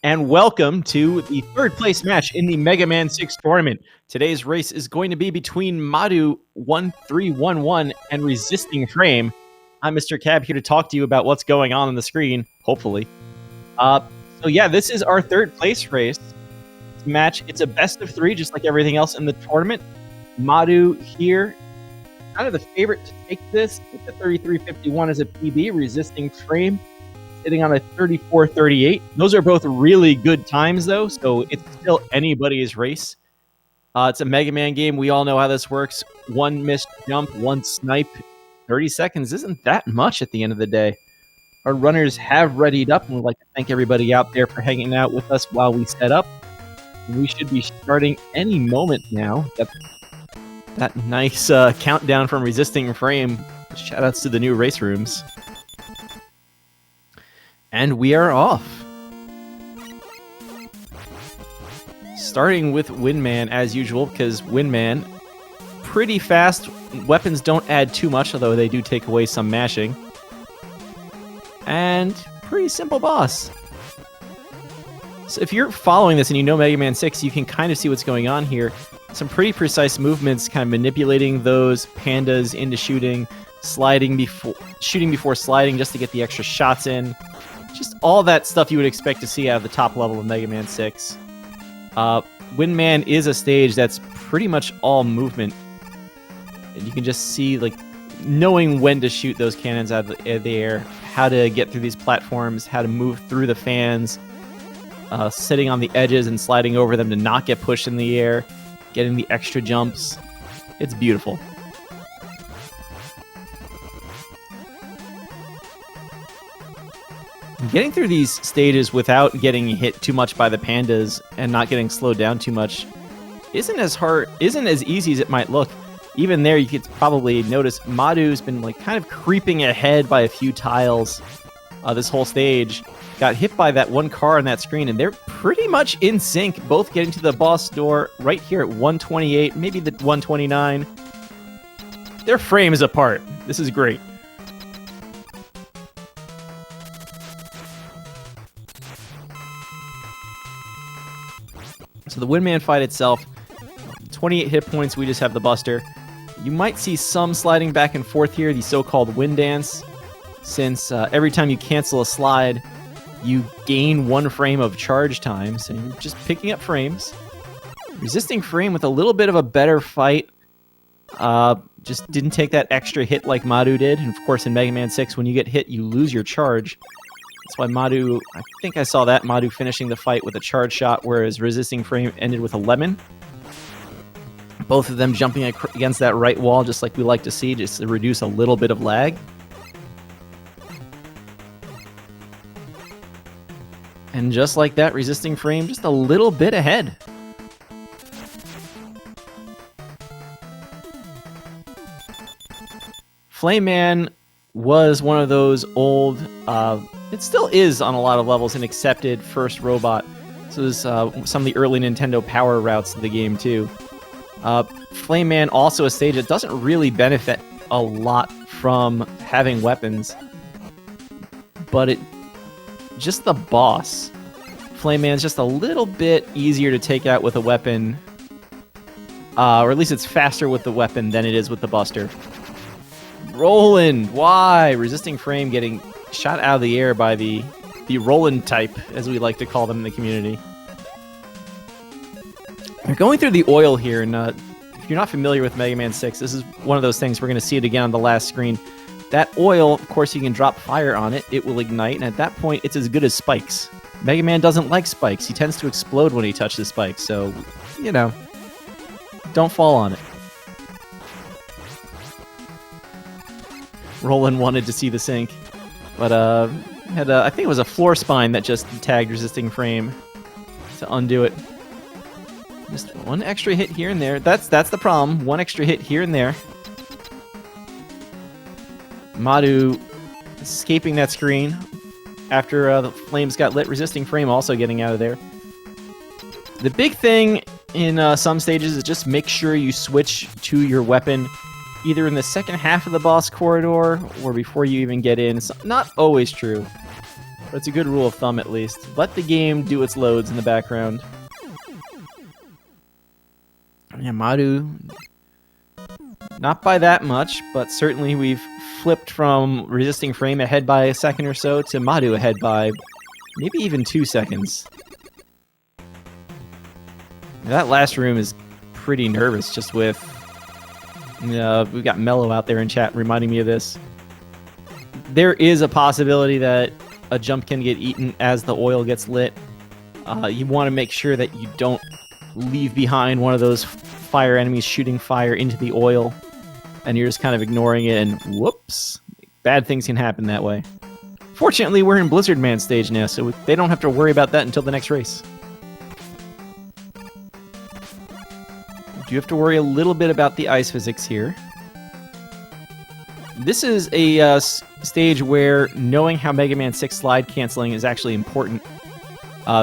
and welcome to the third place match in the Mega Man 6 tournament. Today's race is going to be between Madu1311 and Resistingframe. I'm Mr. Cab here to talk to you about what's going on the screen, hopefully. This is our third place race match. It's a best of 3, just like everything else in the tournament. Madu here, kind of the favorite to take this with the 3351 as a PB. Resistingframe sitting on a 34:38. Those are both really good times, though, so it's still anybody's race. It's a Mega Man game. We all know how this works. One missed jump, one snipe. 30 seconds isn't that much at the end of the day. Our runners have readied up, and we'd like to thank everybody out there for hanging out with us while we set up. We should be starting any moment now. That nice countdown from Resistingframe. Shoutouts to the new race rooms. And we are off. Starting with Windman as usual, because Windman, pretty fast. Weapons don't add too much, although they do take away some mashing. And pretty simple boss. So if you're following this and you know Mega Man 6, you can kind of see what's going on here. Some pretty precise movements, kind of manipulating those pandas into shooting, shooting before sliding just to get the extra shots in. Just all that stuff you would expect to see out of the top level of Mega Man 6. Windman is a stage that's pretty much all movement. And you can just see, like, knowing when to shoot those cannons out of the air, how to get through these platforms, how to move through the fans, sitting on the edges and sliding over them to not get pushed in the air, getting the extra jumps. It's beautiful. Getting through these stages without getting hit too much by the pandas and not getting slowed down too much isn't as easy as it might look. Even there, you could probably notice Madu's been kind of creeping ahead by a few tiles this whole stage. Got hit by that one car on that screen, and they're pretty much in sync, both getting to the boss door right here at 128, maybe the 129. Their frames apart. This is great. So the Windman fight itself, 28 hit points, we just have the Buster. You might see some sliding back and forth here, the so-called Wind Dance, since every time you cancel a slide, you gain 1 frame of charge time, so you're just picking up frames. Resistingframe with a little bit of a better fight, just didn't take that extra hit like Madu did, and of course in Mega Man 6, when you get hit, you lose your charge. That's why Madu, I think I saw that, Madu finishing the fight with a charge shot, whereas Resistingframe ended with a lemon. Both of them jumping against that right wall, just like we like to see, just to reduce a little bit of lag. And just like that, Resistingframe just a little bit ahead. Flame Man was one of those old, it still is on a lot of levels, an accepted first robot. So this is some of the early Nintendo power routes to the game too. Flame Man also a stage that doesn't really benefit a lot from having weapons, but just the boss. Flame Man's just a little bit easier to take out with a weapon, or at least it's faster with the weapon than it is with the Buster. Roland, why? Resistingframe getting shot out of the air by the Roland type, as we like to call them in the community. We're going through the oil here, and if you're not familiar with Mega Man 6, this is one of those things, we're going to see it again on the last screen. That oil, of course, you can drop fire on it, it will ignite, and at that point, it's as good as spikes. Mega Man doesn't like spikes. He tends to explode when he touches spikes, so, you know, don't fall on it. Roland wanted to see the sink, but I think it was a floor spine that just tagged Resistingframe to undo it. Just one extra hit here and there. That's the problem. One extra hit here and there. Madu escaping that screen after the flames got lit. Resistingframe also getting out of there. The big thing in some stages is just make sure you switch to your weapon either in the second half of the boss corridor or before you even get in. It's not always true. But it's a good rule of thumb, at least. Let the game do its loads in the background. Yeah, Madu, not by that much, but certainly we've flipped from resisting frame ahead by a second or so to Madu ahead by maybe even 2 seconds. That last room is pretty nervous, just with... we've got Mello out there in chat reminding me of this. There is a possibility that a jump can get eaten as the oil gets lit. You want to make sure that you don't leave behind one of those fire enemies shooting fire into the oil, and you're just kind of ignoring it, and whoops, bad things can happen that way. Fortunately, we're in Blizzard Man stage now, so they don't have to worry about that until the next race. You have to worry a little bit about the ice physics here. This is a stage where knowing how Mega Man 6 slide canceling is actually important.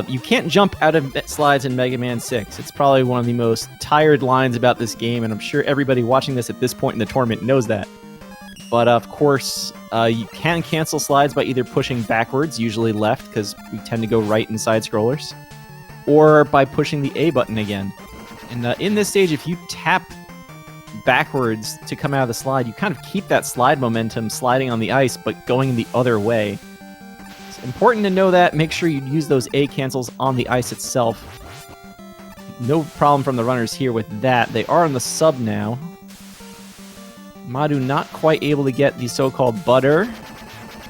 You can't jump out of slides in Mega Man 6. It's probably one of the most tired lines about this game, and I'm sure everybody watching this at this point in the tournament knows that. But of course, you can cancel slides by either pushing backwards, usually left, because we tend to go right in side scrollers, or by pushing the A button again. And in this stage, if you tap backwards to come out of the slide, you kind of keep that slide momentum sliding on the ice, but going the other way. It's important to know that. Make sure you use those A cancels on the ice itself. No problem from the runners here with that. They are on the sub now. Madu not quite able to get the so-called butter.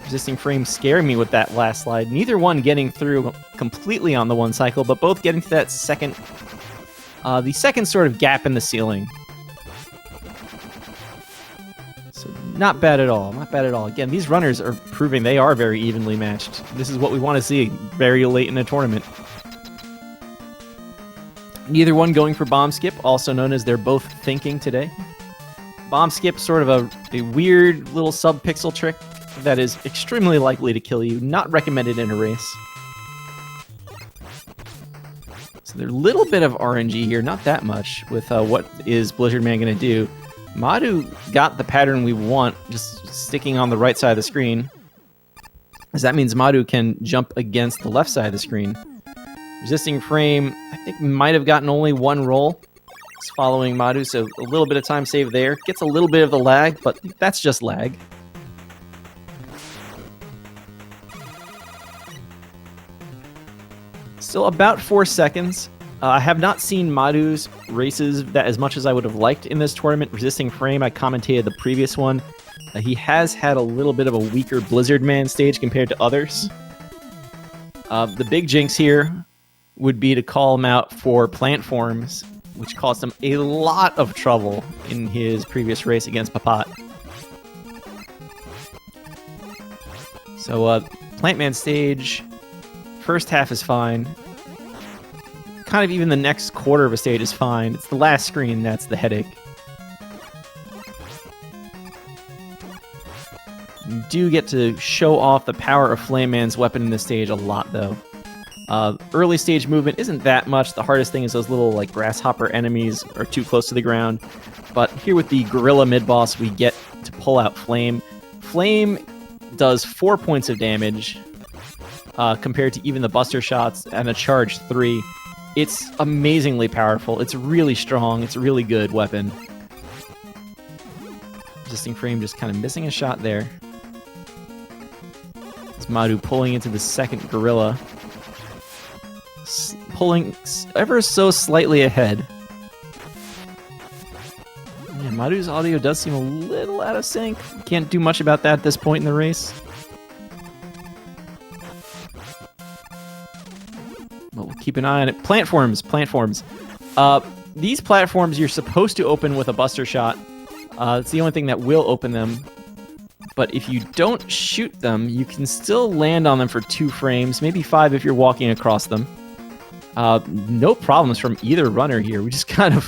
Resisting frame scaring me with that last slide. Neither one getting through completely on the one cycle, but both getting to that second... the second sort of gap in the ceiling. So not bad at all, not bad at all. Again, these runners are proving they are very evenly matched. This is what we want to see very late in a tournament. Neither one going for bomb skip, also known as they're both thinking today. Bomb skip, sort of a weird little sub-pixel trick that is extremely likely to kill you, not recommended in a race. So there's a little bit of RNG here, not that much, with what is Blizzard Man going to do. Madu got the pattern we want, just sticking on the right side of the screen. As that means Madu can jump against the left side of the screen. Resisting frame, I think, might have gotten only one roll. It's following Madu, so a little bit of time saved there. Gets a little bit of the lag, but that's just lag. Still about 4 seconds. I have not seen Madu's races that as much as I would have liked in this tournament. Resisting frame, I commentated the previous one. He has had a little bit of a weaker Blizzard Man stage compared to others. The big jinx here would be to call him out for plant forms, which caused him a lot of trouble in his previous race against Papat. So, Plant Man stage, first half is fine. Kind of even the next quarter of a stage is fine. It's the last screen that's the headache. You do get to show off the power of Flame Man's weapon in this stage a lot, though. Early stage movement isn't that much. The hardest thing is those little like grasshopper enemies are too close to the ground. But here with the Gorilla mid-boss, we get to pull out Flame. Flame does 4 points of damage compared to even the Buster shots and a charge 3. It's amazingly powerful. It's really strong. It's a really good weapon. Resisting frame just kind of missing a shot there. It's Madu pulling into the second Gorilla. Pulling ever so slightly ahead. Yeah, Madu's audio does seem a little out of sync. Can't do much about that at this point in the race. But we'll keep an eye on it. Platforms. These platforms you're supposed to open with a Buster shot. It's the only thing that will open them. But if you don't shoot them, you can still land on them for 2 frames, maybe 5 if you're walking across them. No problems from either runner here. We just kind of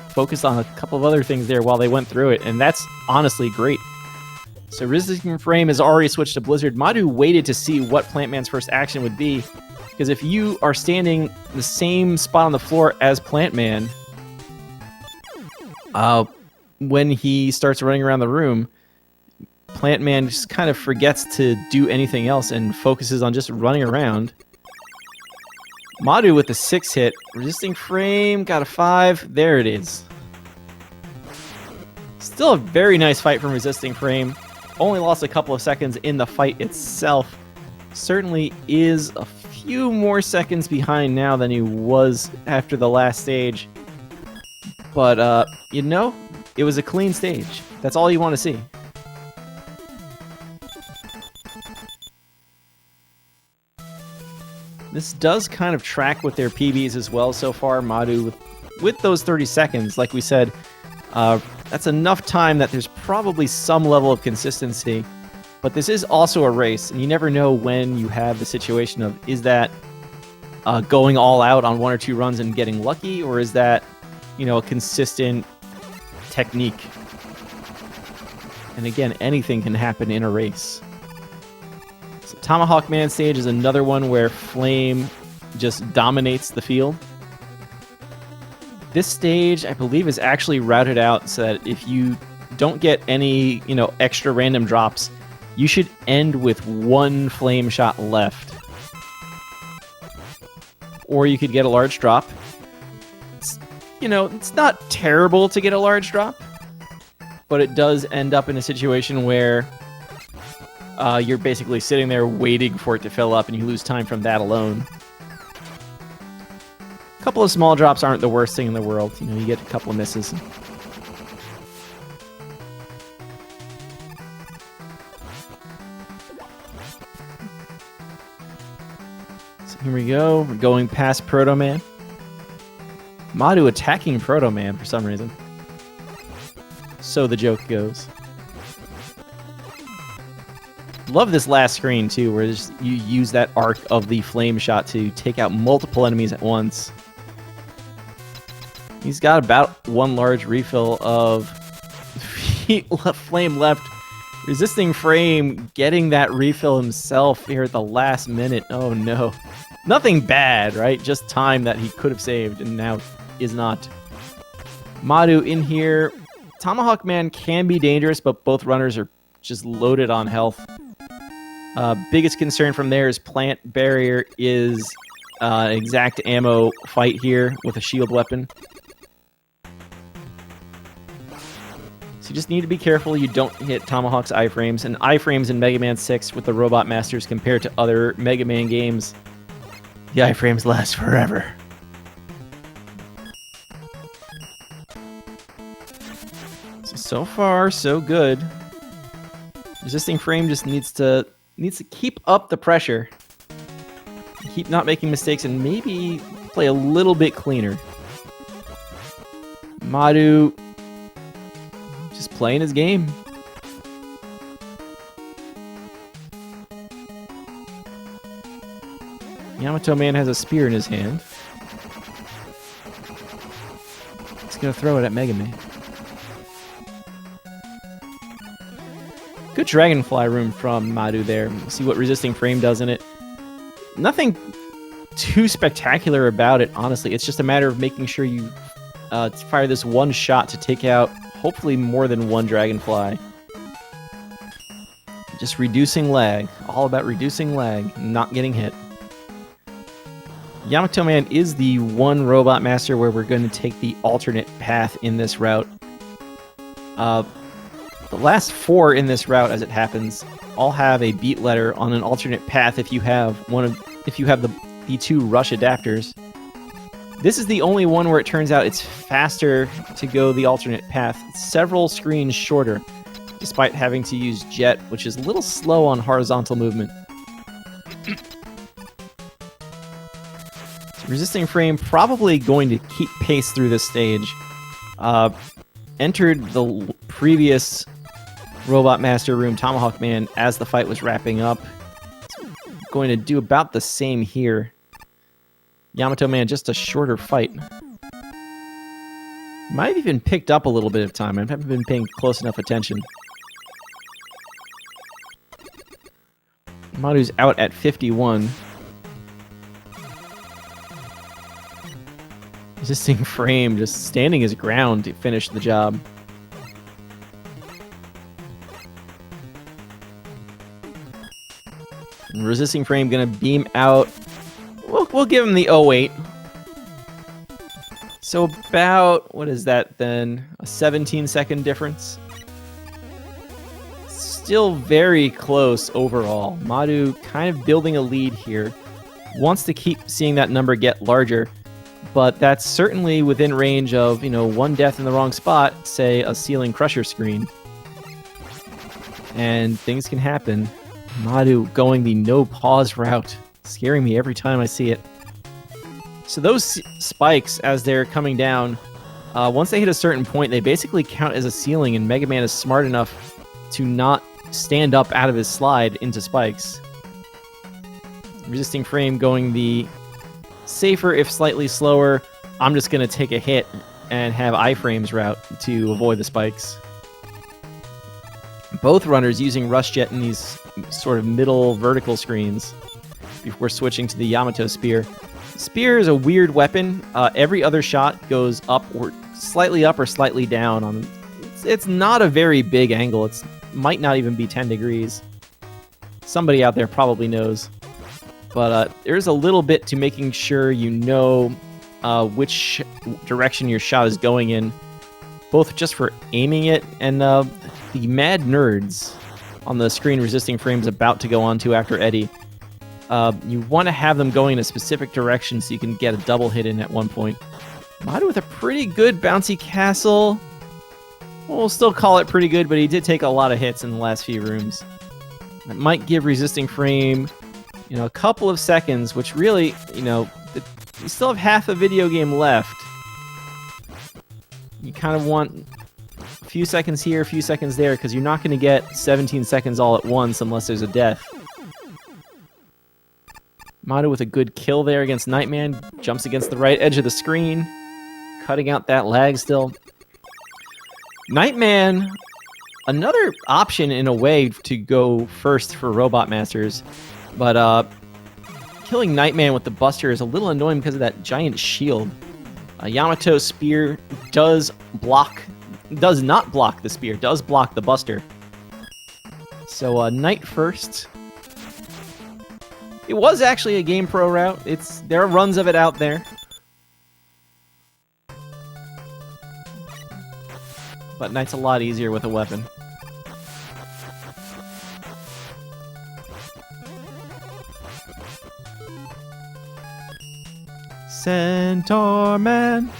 focused on a couple of other things there while they went through it, and that's honestly great. So Resisting Frame has already switched to Blizzard. Madu waited to see what Plant Man's first action would be, because if you are standing in the same spot on the floor as Plant Man, when he starts running around the room, Plant Man just kind of forgets to do anything else and focuses on just running around. Madu with a 6 hit. Resisting Frame got a 5. There it is. Still a very nice fight from Resisting Frame. Only lost a couple of seconds in the fight itself. Certainly is a few more seconds behind now than he was after the last stage. But, you know, it was a clean stage. That's all you want to see. This does kind of track with their PBs as well so far. Madu with those 30 seconds, like we said, that's enough time that there's probably some level of consistency. But this is also a race, and you never know when you have the situation of, is that going all out on 1 or 2 runs and getting lucky, or is that, you know, a consistent technique? And again, anything can happen in a race. So Tomahawk Man stage is another one where Flame just dominates the field. This stage, I believe, is actually routed out so that if you don't get any, you know, extra random drops, you should end with 1 flame shot left. Or you could get a large drop. You know, it's not terrible to get a large drop, but it does end up in a situation where you're basically sitting there waiting for it to fill up, and you lose time from that alone. A couple of small drops aren't the worst thing in the world. You know, you get a couple of misses. So here we go. We're going past Proto Man. Madu attacking Proto Man for some reason. So the joke goes. Love this last screen too, where you use that arc of the flame shot to take out multiple enemies at once. He's got about 1 large refill of flame left. Resisting Frame getting that refill himself here at the last minute. Oh no. Nothing bad, right? Just time that he could have saved and now is not. Madu in here. Tomahawk Man can be dangerous, but both runners are just loaded on health. Biggest concern from there is Plant Barrier is exact ammo fight here with a shield weapon. So you just need to be careful you don't hit Tomahawk's iframes. And iframes in Mega Man 6 with the Robot Masters compared to other Mega Man games, the iframes last forever. So far, so good. Resisting Frame just needs to keep up the pressure, keep not making mistakes, and maybe play a little bit cleaner. Madu just playing his game. Yamato Man has a spear in his hand. He's gonna throw it at Mega Man. Good Dragonfly room from Madu there. See what Resisting Frame does in it. Nothing too spectacular about it, honestly. It's just a matter of making sure you fire this one shot to take out hopefully more than 1 Dragonfly. Just reducing lag. All about reducing lag, not getting hit. Yamato Man is the one Robot Master where we're going to take the alternate path in this route. The last 4 in this route, as it happens, all have a beat letter on an alternate path if you have the 2 rush adapters. This is the only one where it turns out it's faster to go the alternate path. It's several screens shorter, despite having to use Jet, which is a little slow on horizontal movement. Resisting Frame probably going to keep pace through this stage. Entered the previous Robot Master room, Tomahawk Man, as the fight was wrapping up. Going to do about the same here. Yamato Man, just a shorter fight. Might have even picked up a little bit of time. I haven't been paying close enough attention. Madu's out at 51. Resisting Frame just standing his ground to finish the job. Resisting Frame gonna beam out. We'll give him the 08. So about, what is that then? A 17-second difference? Still very close overall. Madu kind of building a lead here. Wants to keep seeing that number get larger, but that's certainly within range of, you know, one death in the wrong spot, say a ceiling crusher screen. And things can happen. Madu going the no pause route, scaring me every time I see it. So those spikes, as they're coming down, once they hit a certain point, they basically count as a ceiling, and Mega Man is smart enough to not stand up out of his slide into spikes. Resisting Frame going the safer, if slightly slower, I'm just going to take a hit and have iframes route to avoid the spikes. Both runners using Rush Jet in these sort of middle vertical screens before switching to the Yamato Spear. Spear is a weird weapon. Every other shot goes up or slightly down. It's not a very big angle. It might not even be 10 degrees. Somebody out there probably knows. But there's a little bit to making sure you know which direction your shot is going in, both just for aiming it and the mad nerds on the screen Resisting Frame's about to go on to after Eddie. You want to have them going in a specific direction so you can get a double hit in at one point. Madu with a pretty good bouncy castle. We'll still call it pretty good, but he did take a lot of hits in the last few rooms. That might give Resisting Frame, you know, a couple of seconds, which really, you know, you still have half a video game left. You kind of want a few seconds here, a few seconds there, because you're not going to get 17 seconds all at once unless there's a death. Madu with a good kill there against Nightman. Jumps against the right edge of the screen, cutting out that lag still. Nightman, another option in a way to go first for Robot Masters, but killing Nightman with the Buster is a little annoying because of that giant shield. Yamato Spear does not block the Spear, does block the Buster. So Knight first. It was actually a Game Pro route. There are runs of it out there. But Knight's a lot easier with a weapon. Centaur Man.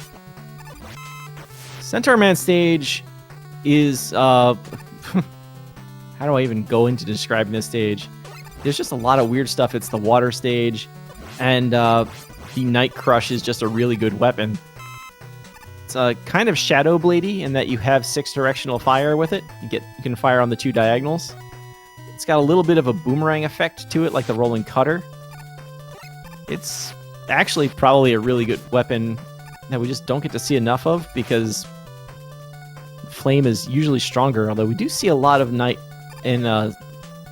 Centaur Man stage is how do I even go into describing this stage? There's just a lot of weird stuff. It's the water stage, and the Night Crush is just a really good weapon. It's kind of Shadow Bladey in that you have 6 directional fire with it. You can fire on the 2 diagonals. It's got a little bit of a boomerang effect to it, like the rolling cutter. It's actually probably a really good weapon that we just don't get to see enough of because Flame is usually stronger, although we do see a lot of Night in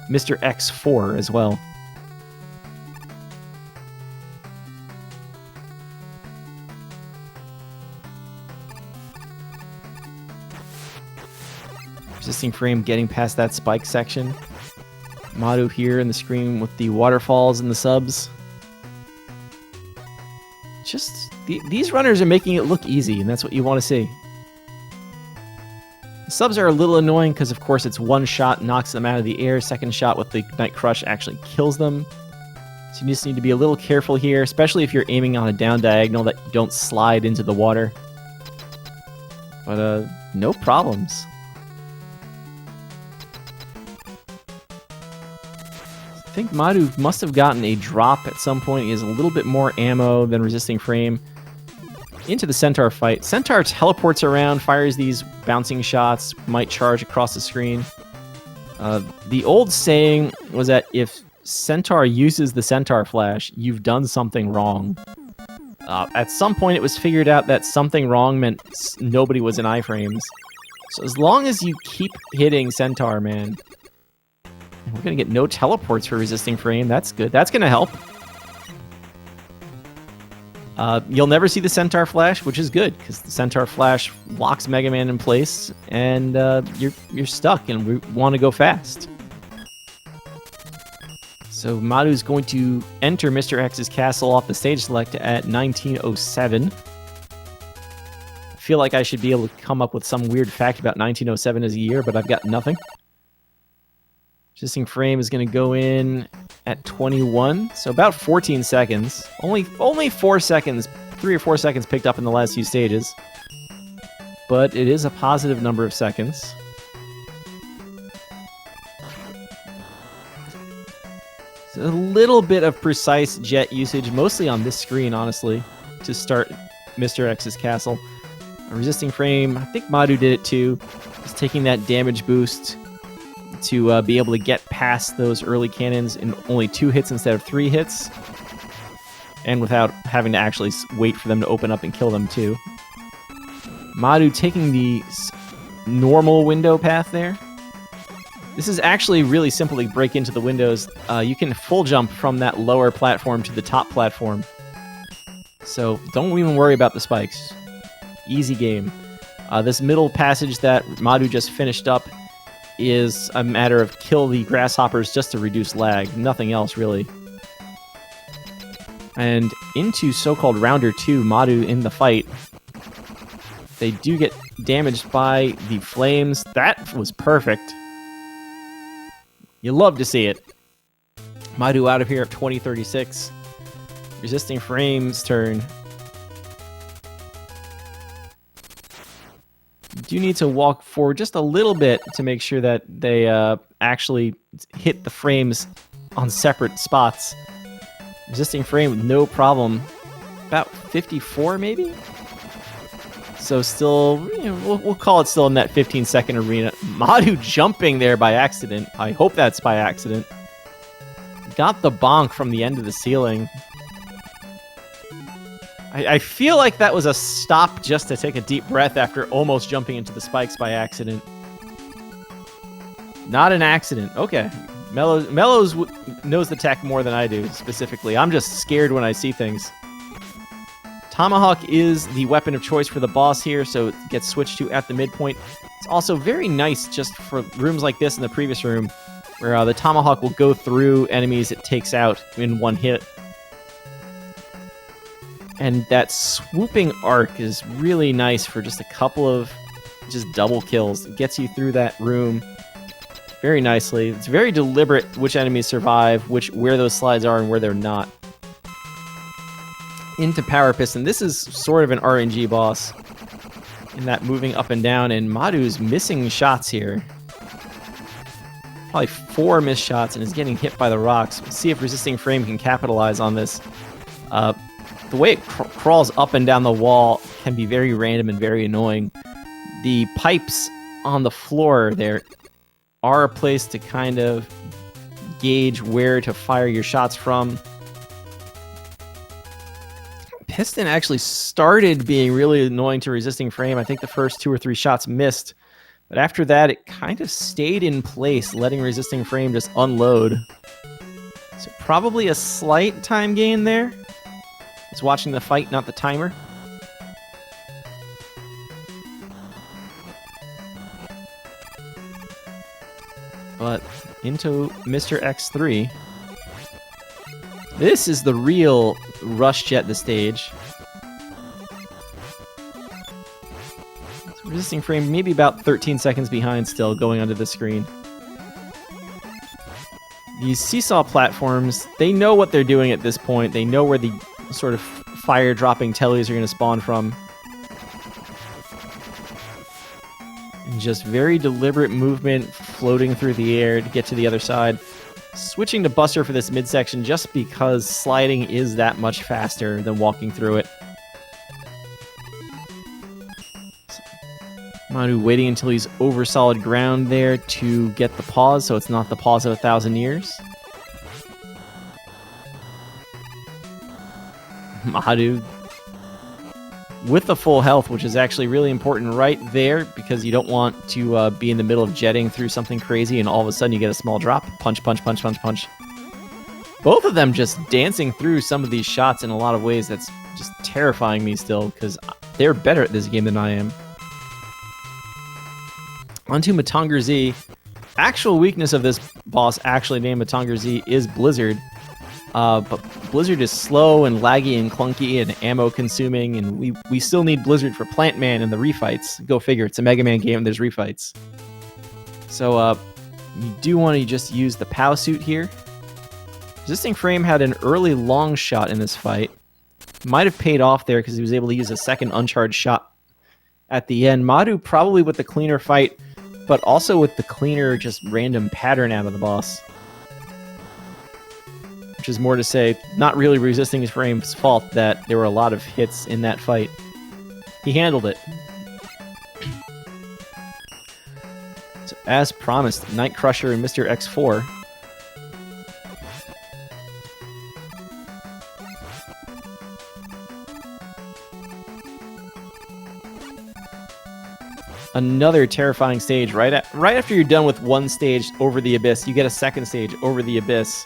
Mr. X4 as well. Resisting Frame getting past that spike section. Madu here in the screen with the waterfalls and the subs. Just, these runners are making it look easy, and that's what you want to see. The subs are a little annoying because, of course, it's one shot knocks them out of the air. Second shot with the Night Crush actually kills them. So you just need to be a little careful here, especially if you're aiming on a down diagonal that you don't slide into the water. But, no problems. I think Madu must have gotten a drop at some point. He has a little bit more ammo than Resisting Frame. Into the Centaur fight. Centaur teleports around, fires these bouncing shots, might charge across the screen. The old saying was that if Centaur uses the Centaur Flash, you've done something wrong. At some point it was figured out that something wrong meant nobody was in iframes. So as long as you keep hitting Centaur, man, we're going to get no teleports for Resisting Frame. That's good. That's going to help. You'll never see the Centaur Flash, which is good, because the Centaur Flash locks Mega Man in place, and you're stuck, and we want to go fast. So Madu's going to enter Mr. X's castle off the stage select at 1907. I feel like I should be able to come up with some weird fact about 1907 as a year, but I've got nothing. Resistingframe is going to go in at 21, so about 14 seconds. Only 4 seconds, 3 or 4 seconds picked up in the last few stages. But it is a positive number of seconds. A little bit of precise jet usage, mostly on this screen, honestly, to start Mr. X's castle. Resistingframe, I think Madu did it too, just taking that damage boost to be able to get past those early cannons in only 2 hits instead of 3 hits, and without having to actually wait for them to open up and kill them too. Madu taking the normal window path there. This is actually really simple to break into the windows. You can full jump from that lower platform to the top platform. So don't even worry about the spikes. Easy game. This middle passage that Madu just finished up is a matter of kill the grasshoppers just to reduce lag. Nothing else, really. And into so-called Rounder 2, Madu in the fight. They do get damaged by the flames. That was perfect. You love to see it. Madu out of here at 2036. Resistingframe's turn. You do need to walk forward just a little bit to make sure that they actually hit the frames on separate spots. Resistingframe with no problem. About 54 maybe? So still, you know, we'll call it still in that 15-second arena. Madu jumping there by accident. I hope that's by accident. Got the bonk from the end of the ceiling. I feel like that was a stop just to take a deep breath after almost jumping into the spikes by accident. Not an accident. Okay. Mellows knows the tech more than I do, specifically. I'm just scared when I see things. Tomahawk is the weapon of choice for the boss here, so it gets switched to at the midpoint. It's also very nice just for rooms like this in the previous room, where the Tomahawk will go through enemies it takes out in one hit. And that swooping arc is really nice for just a couple of just double kills. It gets you through that room very nicely. It's very deliberate which enemies survive, where those slides are and where they're not. Into Power Piston. This is sort of an RNG boss in that moving up and down, and Madu's missing shots here. Probably 4 missed shots and is getting hit by the rocks. We'll see if Resistingframe can capitalize on this. The way it crawls up and down the wall can be very random and very annoying. The pipes on the floor there are a place to kind of gauge where to fire your shots from. Piston actually started being really annoying to Resistingframe. I think the first 2 or 3 shots missed. But after that, it kind of stayed in place, letting Resistingframe just unload. So probably a slight time gain there. It's watching the fight, not the timer. But into Mr. X3. This is the real rush jet the stage. Resistingframe maybe about 13 seconds behind still going onto the screen. These seesaw platforms, they know what they're doing at this point. They know where the sort of fire-dropping tellies are going to spawn from. And just very deliberate movement floating through the air to get to the other side. Switching to Buster for this midsection just because sliding is that much faster than walking through it. Madu waiting until he's over solid ground there to get the pause, so it's not the pause of 1,000 years. Madu with the full health, which is actually really important right there because you don't want to be in the middle of jetting through something crazy and all of a sudden you get a small drop. Punch, punch, punch, punch, punch. Both of them just dancing through some of these shots in a lot of ways that's just terrifying me still because they're better at this game than I am. Onto Madu1311. actual weakness of this boss, actually named Matongar Z, is Blizzard. But Blizzard is slow and laggy and clunky and ammo consuming, and we still need Blizzard for Plant Man and the refights. Go figure, it's a Mega Man game, there's refights. So you do want to just use the POW suit here. Resistingframe had an early long shot in this fight. Might have paid off there because he was able to use a second uncharged shot at the end. Madu probably with the cleaner fight, but also with the cleaner just random pattern out of the boss. Which is more to say, not really Resistingframe's fault that there were a lot of hits in that fight. He handled it. So as promised, Night Crusher and Mr. X4. Another terrifying stage. Right after you're done with one stage over the abyss, you get a second stage over the abyss.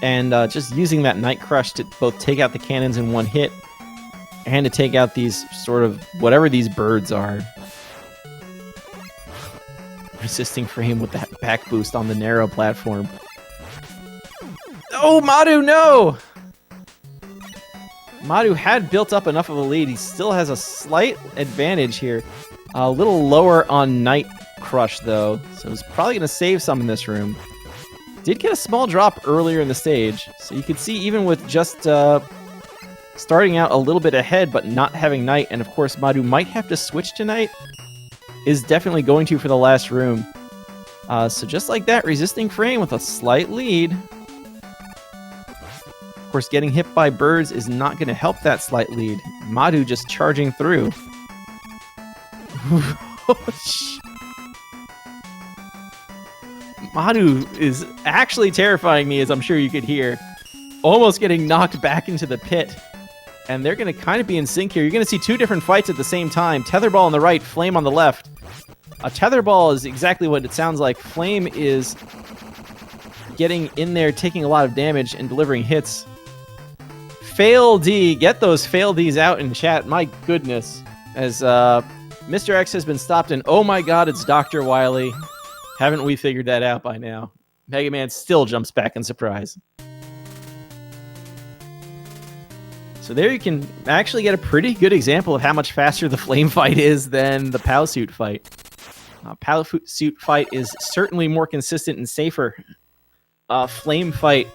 And just using that Night Crush to both take out the cannons in one hit and to take out these sort of whatever these birds are. Resistingframe with that back boost on the narrow platform. Oh, Madu, no! Madu had built up enough of a lead. He still has a slight advantage here. A little lower on Night Crush, though, so he's probably going to save some in this room. Did get a small drop earlier in the stage, so you can see even with just starting out a little bit ahead but not having Night, and of course Madu might have to switch to Night, is definitely going to for the last room. So just like that, Resistingframe with a slight lead. Of course, getting hit by birds is not going to help that slight lead. Madu just charging through. Madu is actually terrifying me, as I'm sure you could hear. Almost getting knocked back into the pit. And they're going to kind of be in sync here. You're going to see two different fights at the same time. Tetherball on the right, Flame on the left. A Tetherball is exactly what it sounds like. Flame is getting in there, taking a lot of damage, and delivering hits. Fail D. Get those Fail Ds out in chat. My goodness. As Mr. X has been stopped, and oh my god, it's Dr. Wily. Haven't we figured that out by now? Mega Man still jumps back in surprise. So there you can actually get a pretty good example of how much faster the Flame fight is than the POW suit fight. POW suit fight is certainly more consistent and safer. Flame fight,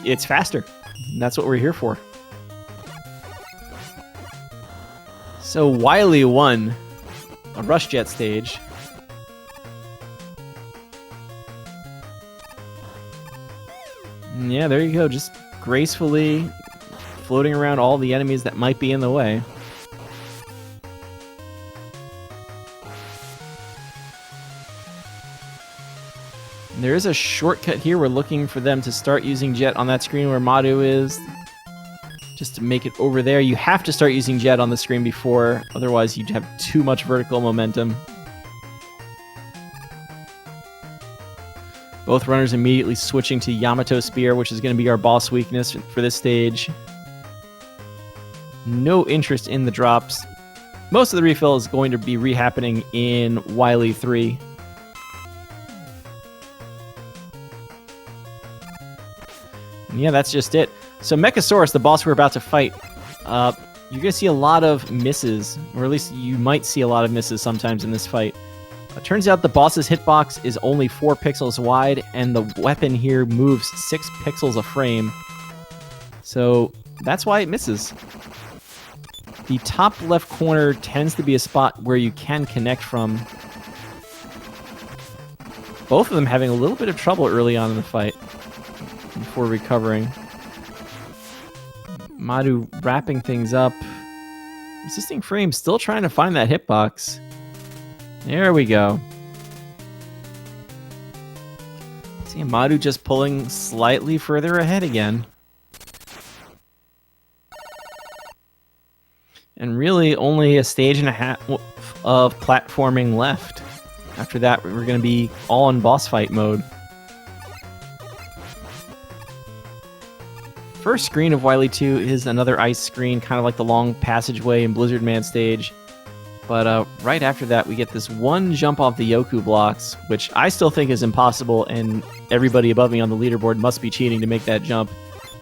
it's faster. And that's what we're here for. So Wily won a Rush Jet stage. And yeah, there you go. Just gracefully floating around all the enemies that might be in the way. And there is a shortcut here. We're looking for them to start using Jet on that screen where Madu is. Just to make it over there. You have to start using Jet on the screen before, otherwise you'd have too much vertical momentum. Both runners immediately switching to Yamato Spear, which is going to be our boss weakness for this stage. No interest in the drops. Most of the refill is going to be re-happening in Wily 3. And yeah, that's just it. So Mechasaurus, the boss we're about to fight, you're going to see a lot of misses, or at least you might see a lot of misses sometimes in this fight. It turns out the boss's hitbox is only 4 pixels wide, and the weapon here moves 6 pixels a frame. So that's why it misses. The top left corner tends to be a spot where you can connect from. Both of them having a little bit of trouble early on in the fight before recovering. Madu wrapping things up. Resistingframe still trying to find that hitbox. There we go. See Madu just pulling slightly further ahead again. And really only a stage and a half of platforming left. After that, we're going to be all in boss fight mode. First screen of Wily 2 is another ice screen, kind of like the long passageway in Blizzard Man stage. But right after that, we get this one jump off the Yoku blocks, which I still think is impossible, and everybody above me on the leaderboard must be cheating to make that jump.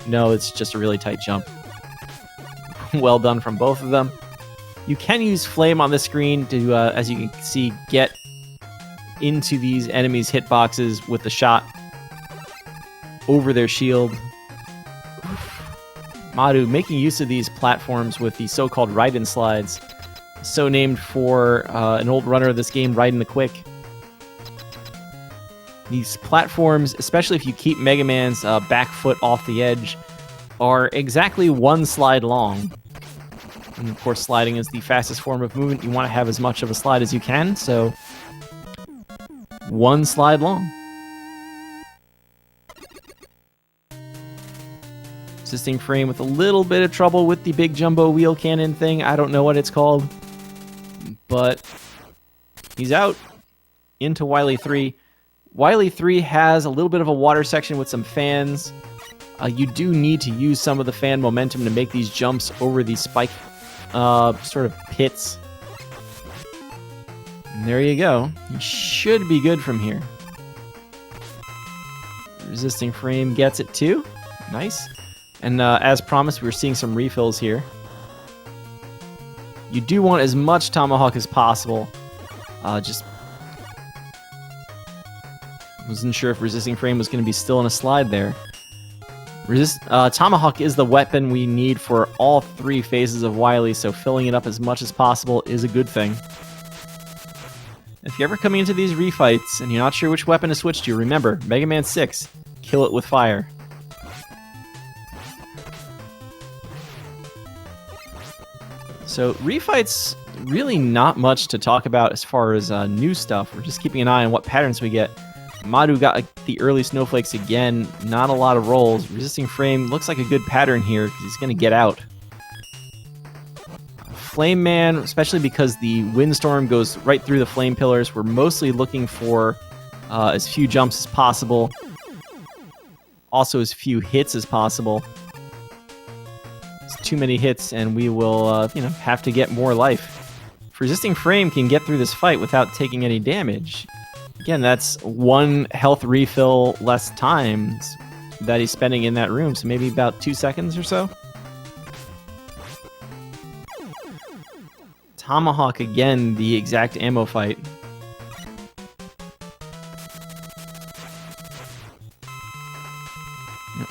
No, it's just a really tight jump. Well done from both of them. You can use Flame on the screen to, as you can see, get into these enemies' hitboxes with the shot over their shield. Madu making use of these platforms with the so-called ride-in slides. So named for an old runner of this game, Riding the Quick. These platforms, especially if you keep Mega Man's back foot off the edge, are exactly one slide long. And of course, sliding is the fastest form of movement. You want to have as much of a slide as you can, so one slide long. Resistingframe with a little bit of trouble with the big jumbo wheel cannon thing. I don't know what it's called, but he's out into Wily 3. Wily 3 has a little bit of a water section with some fans. You do need to use some of the fan momentum to make these jumps over these spike sort of pits. And there you go. You should be good from here. Resistingframe gets it too. Nice. And as promised, we're seeing some refills here. You do want as much Tomahawk as possible. Just wasn't sure if Resistingframe was going to be still in a slide there. Tomahawk is the weapon we need for all three phases of Wily, so filling it up as much as possible is a good thing. If you're ever coming into these refights and you're not sure which weapon to switch to, remember, Mega Man 6, kill it with fire. So refights, really not much to talk about as far as new stuff. We're just keeping an eye on what patterns we get. Madu got the early snowflakes again, not a lot of rolls. Resistingframe looks like a good pattern here because he's going to get out. Flame Man, especially because the windstorm goes right through the flame pillars, we're mostly looking for as few jumps as possible. Also as few hits as possible. It's too many hits and we will have to get more life. If Resistingframe can get through this fight without taking any damage, again, that's one health refill less times that he's spending in that room, so maybe about 2 seconds or so. Tomahawk, again, the exact ammo fight.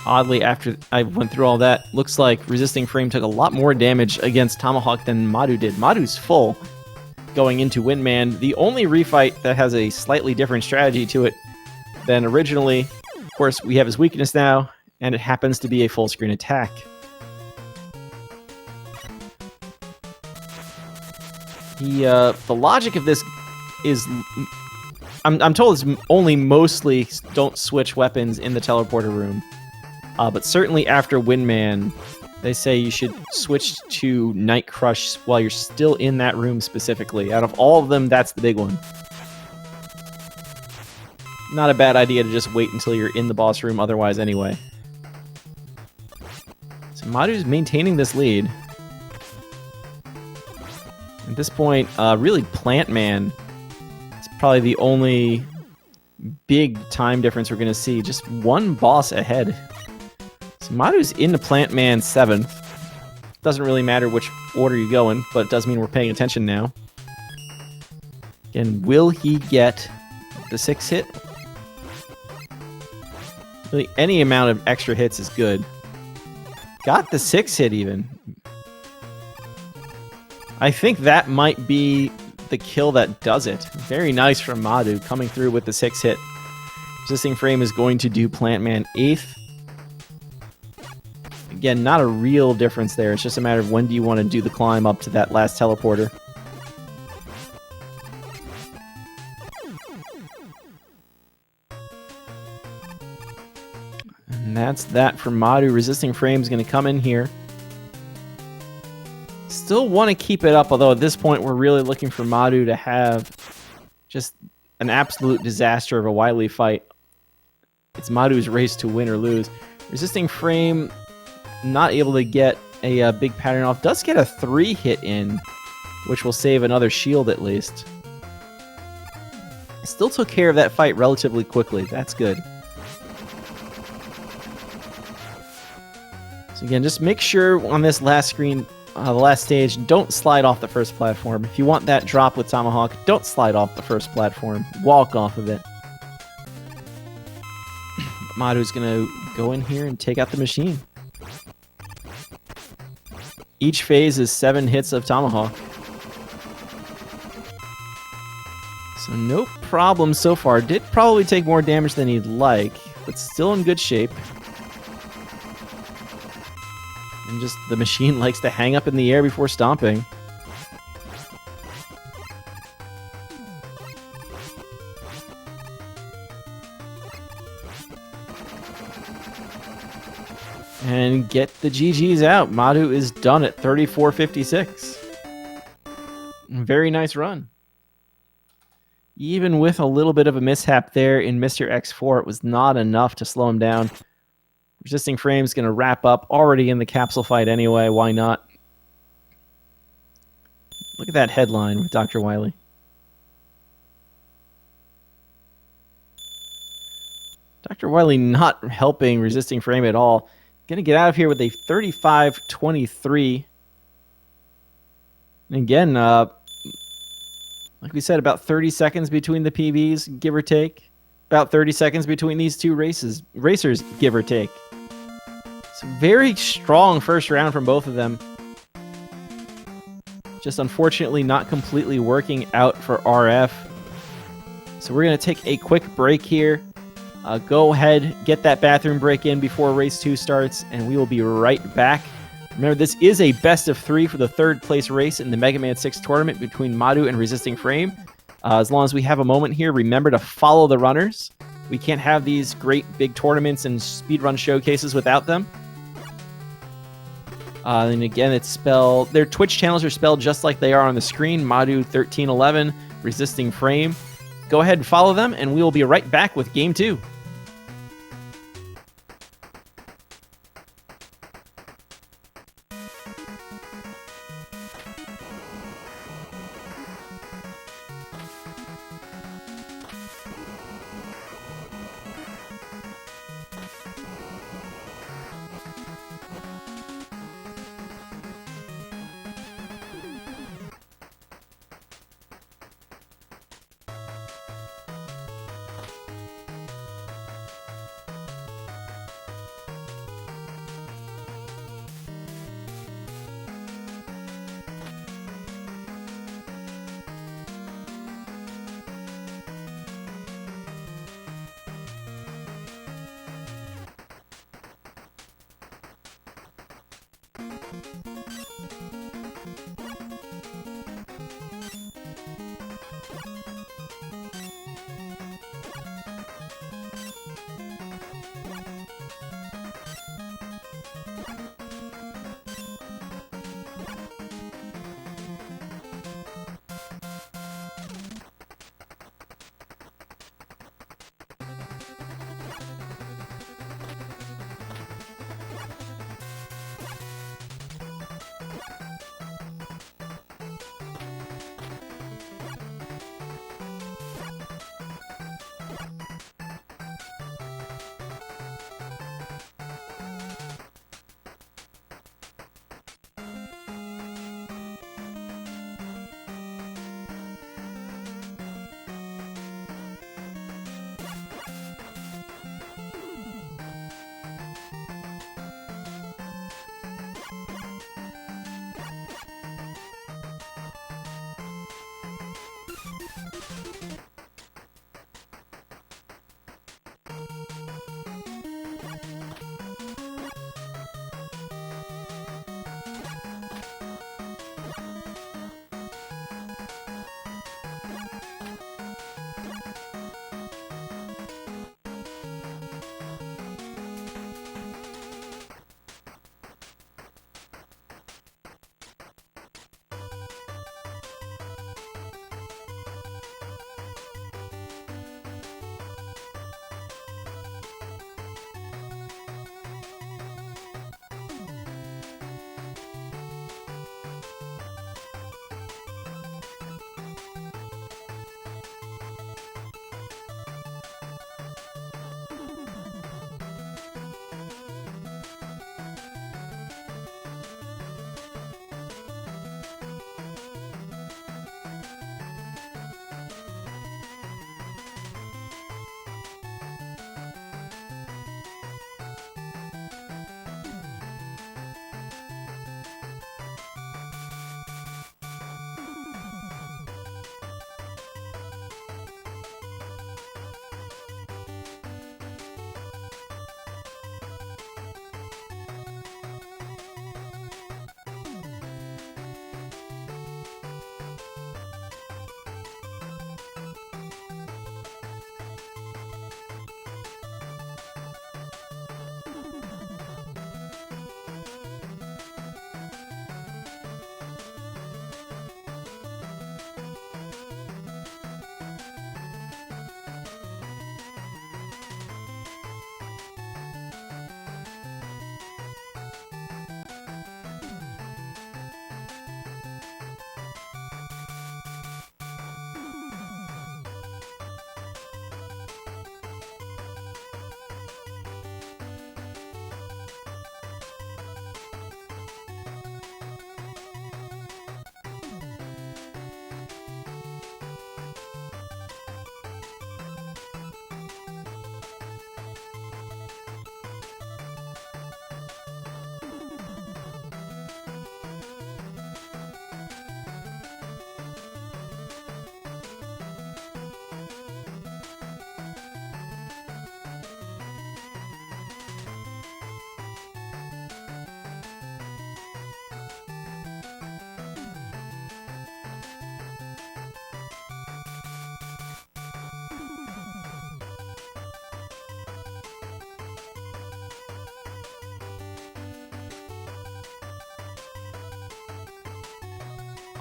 Oddly, after I went through all that, looks like Resistingframe took a lot more damage against Tomahawk than Madu did. Madu's full going into Windman. The only refight that has a slightly different strategy to it than originally. Of course, we have his weakness now, and it happens to be a full screen attack. The logic of this is, I'm told it's only mostly don't switch weapons in the teleporter room, but certainly after Windman, they say you should switch to Night Crush while you're still in that room specifically. Out of all of them, that's the big one. Not a bad idea to just wait until you're in the boss room otherwise anyway. So Madu's maintaining this lead. At this point, really Plant Man is probably the only big time difference we're going to see. Just one boss ahead. So Madu's into Plant Man 7th. Doesn't really matter which order you go in, but it does mean we're paying attention now. Again, will he get the 6 hit? Really, any amount of extra hits is good. Got the 6 hit even. I think that might be the kill that does it. Very nice from Madu coming through with the 6 hit. Resistingframe is going to do Plant Man 8th. Again, not a real difference there. It's just a matter of when do you want to do the climb up to that last teleporter. And that's that for Madu. Resistingframe is going to come in here. Still want to keep it up, although at this point we're really looking for Madu to have just an absolute disaster of a Wily fight. It's Madu's race to win or lose. Resistingframe not able to get a big pattern off. Does get a 3 hit in. which will save another shield at least. Still took care of that fight relatively quickly. That's good. So again, just make sure on this last screen, the last stage, don't slide off the first platform. If you want that drop with Tomahawk, don't slide off the first platform. Walk off of it. Madu's gonna go in here and take out the machine. Each phase is 7 hits of Tomahawk. So no problem so far. Did probably take more damage than he'd like, but still in good shape. And just the machine likes to hang up in the air before stomping. And get the GGs out. Madu is done at 34.56. Very nice run. Even with a little bit of a mishap there in Mr. X4, it was not enough to slow him down. Resistingframe's going to wrap up, already in the capsule fight anyway. Why not? Look at that headline with Dr. Wily. Dr. Wily not helping Resistingframe at all. Going to get out of here with a 35-23. And again, like we said, about 30 seconds between the PBs, give or take. About 30 seconds between these two racers, give or take. So very strong first round from both of them. Just unfortunately not completely working out for RF. So we're going to take a quick break here. Go ahead, get that bathroom break in before race 2 starts, and we will be right back. Remember, this is a best of 3 for the 3rd place race in the Mega Man 6 tournament between Madu and Resistingframe. As long as we have a moment here, remember to follow the runners. We can't have these great big tournaments and speedrun showcases without them. And again, it's spelled... Their Twitch channels are spelled just like they are on the screen. Madu1311, Resistingframe. Go ahead and follow them, and we will be right back with Game 2.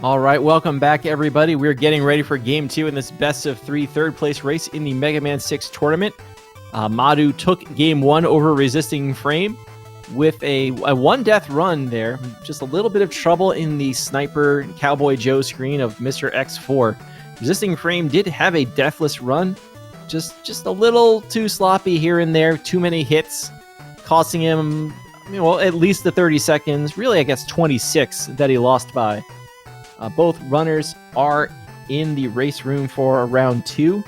All right, welcome back, everybody. We're getting ready for Game 2 in this best-of-3 third-place race in the Mega Man 6 tournament. Madu took Game 1 over Resistingframe with a one-death run there. Just a little bit of trouble in the Sniper Cowboy Joe screen of Mr. X4. Resistingframe did have a deathless run, just a little too sloppy here and there, too many hits, costing him, well, at least the 30 seconds, really I guess 26 that he lost by. Both runners are in the race room for round 2.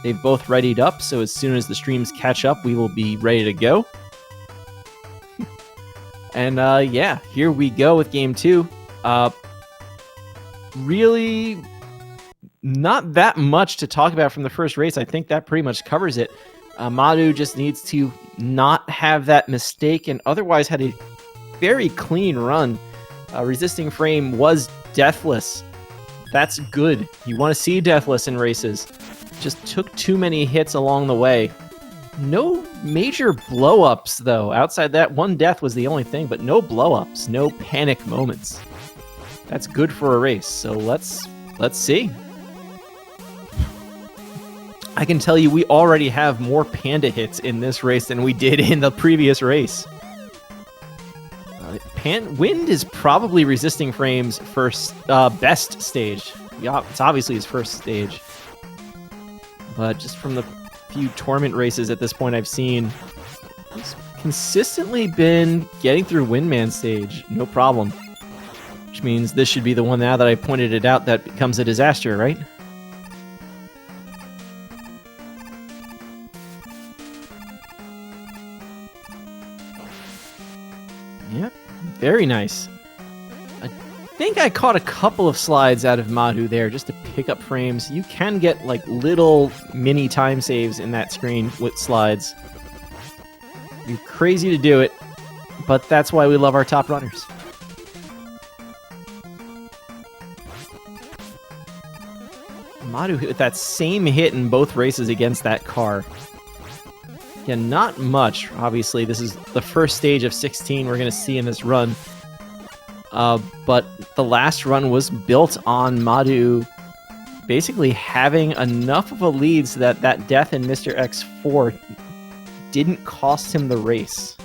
They've both readied up, so as soon as the streams catch up, we will be ready to go. And yeah, here we go with Game 2. Really not that much to talk about from the first race. I think that pretty much covers it. Madu just needs to not have that mistake and otherwise had a very clean run. Resistingframe was deathless. That's good. You want to see deathless in races. Just took too many hits along the way. No major blow-ups, though. Outside that, one death was the only thing, but no blow-ups, no panic moments. That's good for a race, so let's see. I can tell you we already have more panda hits in this race than we did in the previous race. Wind is probably Resistingframe's first best stage. Yeah, it's obviously his first stage. But just from the few tournament races at this point I've seen, he's consistently been getting through Windman stage, no problem. Which means this should be the one now that I pointed it out that becomes a disaster, right? Yep, very nice. I think I caught a couple of slides out of Madu there just to pick up frames. You can get like little mini time saves in that screen with slides. You're crazy to do it, but that's why we love our top runners. Madu with that same hit in both races against that car. Yeah, not much. Obviously, this is the first stage of 16 we're going to see in this run. But the last run was built on Madu basically having enough of a lead so that that death in Mr. X4 didn't cost him the race.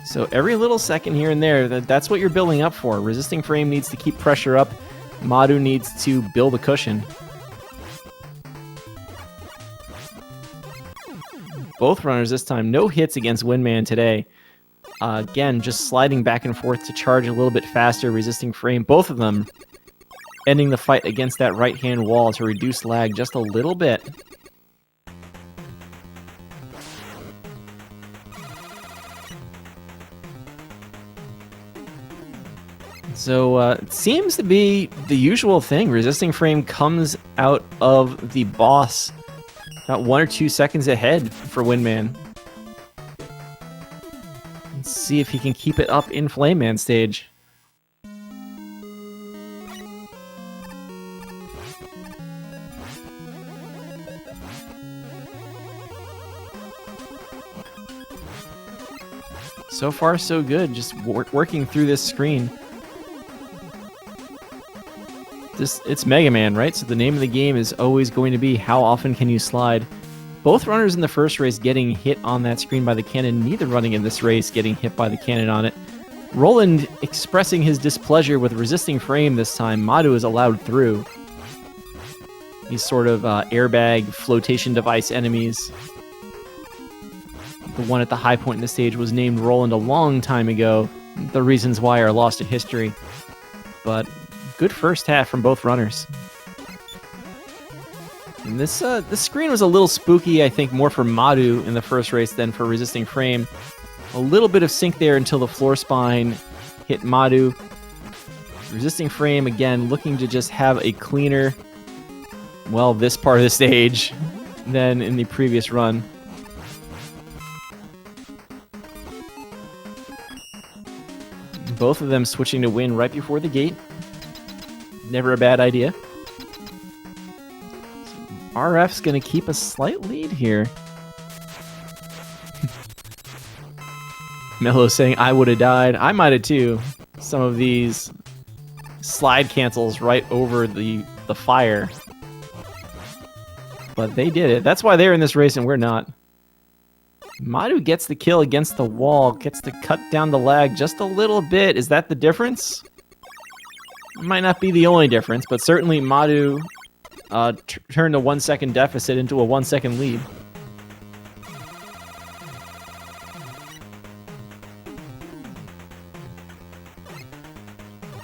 So every little second here and there, that's what you're building up for. Resistingframe needs to keep pressure up. Madu needs to build a cushion. Both runners this time, no hits against Windman today. Again, just sliding back and forth to charge a little bit faster. Resistingframe, both of them ending the fight against that right-hand wall to reduce lag just a little bit. So it seems to be the usual thing. Resistingframe comes out of the boss about 1 or 2 seconds ahead for Windman. Let's see if he can keep it up in Flame Man stage. So far, so good. Just working through this screen. It's Mega Man, right? So the name of the game is always going to be how often can you slide. Both runners in the first race getting hit on that screen by the cannon, neither running in this race getting hit by the cannon on it. Roland expressing his displeasure with Resistingframe this time. Madu is allowed through. These sort of airbag flotation device enemies. The one at the high point in the stage was named Roland a long time ago. The reasons why are lost to history. But good first half from both runners. And this screen was a little spooky, I think, more for Madu in the first race than for Resistingframe. A little bit of sync there until the floor spine hit Madu. Resistingframe, again, looking to just have a cleaner, well, this part of the stage than in the previous run. Both of them switching to win right before the gate. Never a bad idea. RF's going to keep a slight lead here. Mello saying, I would have died. I might have too. Some of these slide cancels right over the fire. But they did it. That's why they're in this race and we're not. Madu gets the kill against the wall, gets to cut down the lag just a little bit. Is that the difference? It might not be the only difference, but certainly Madu turned a 1 second deficit into a 1 second lead.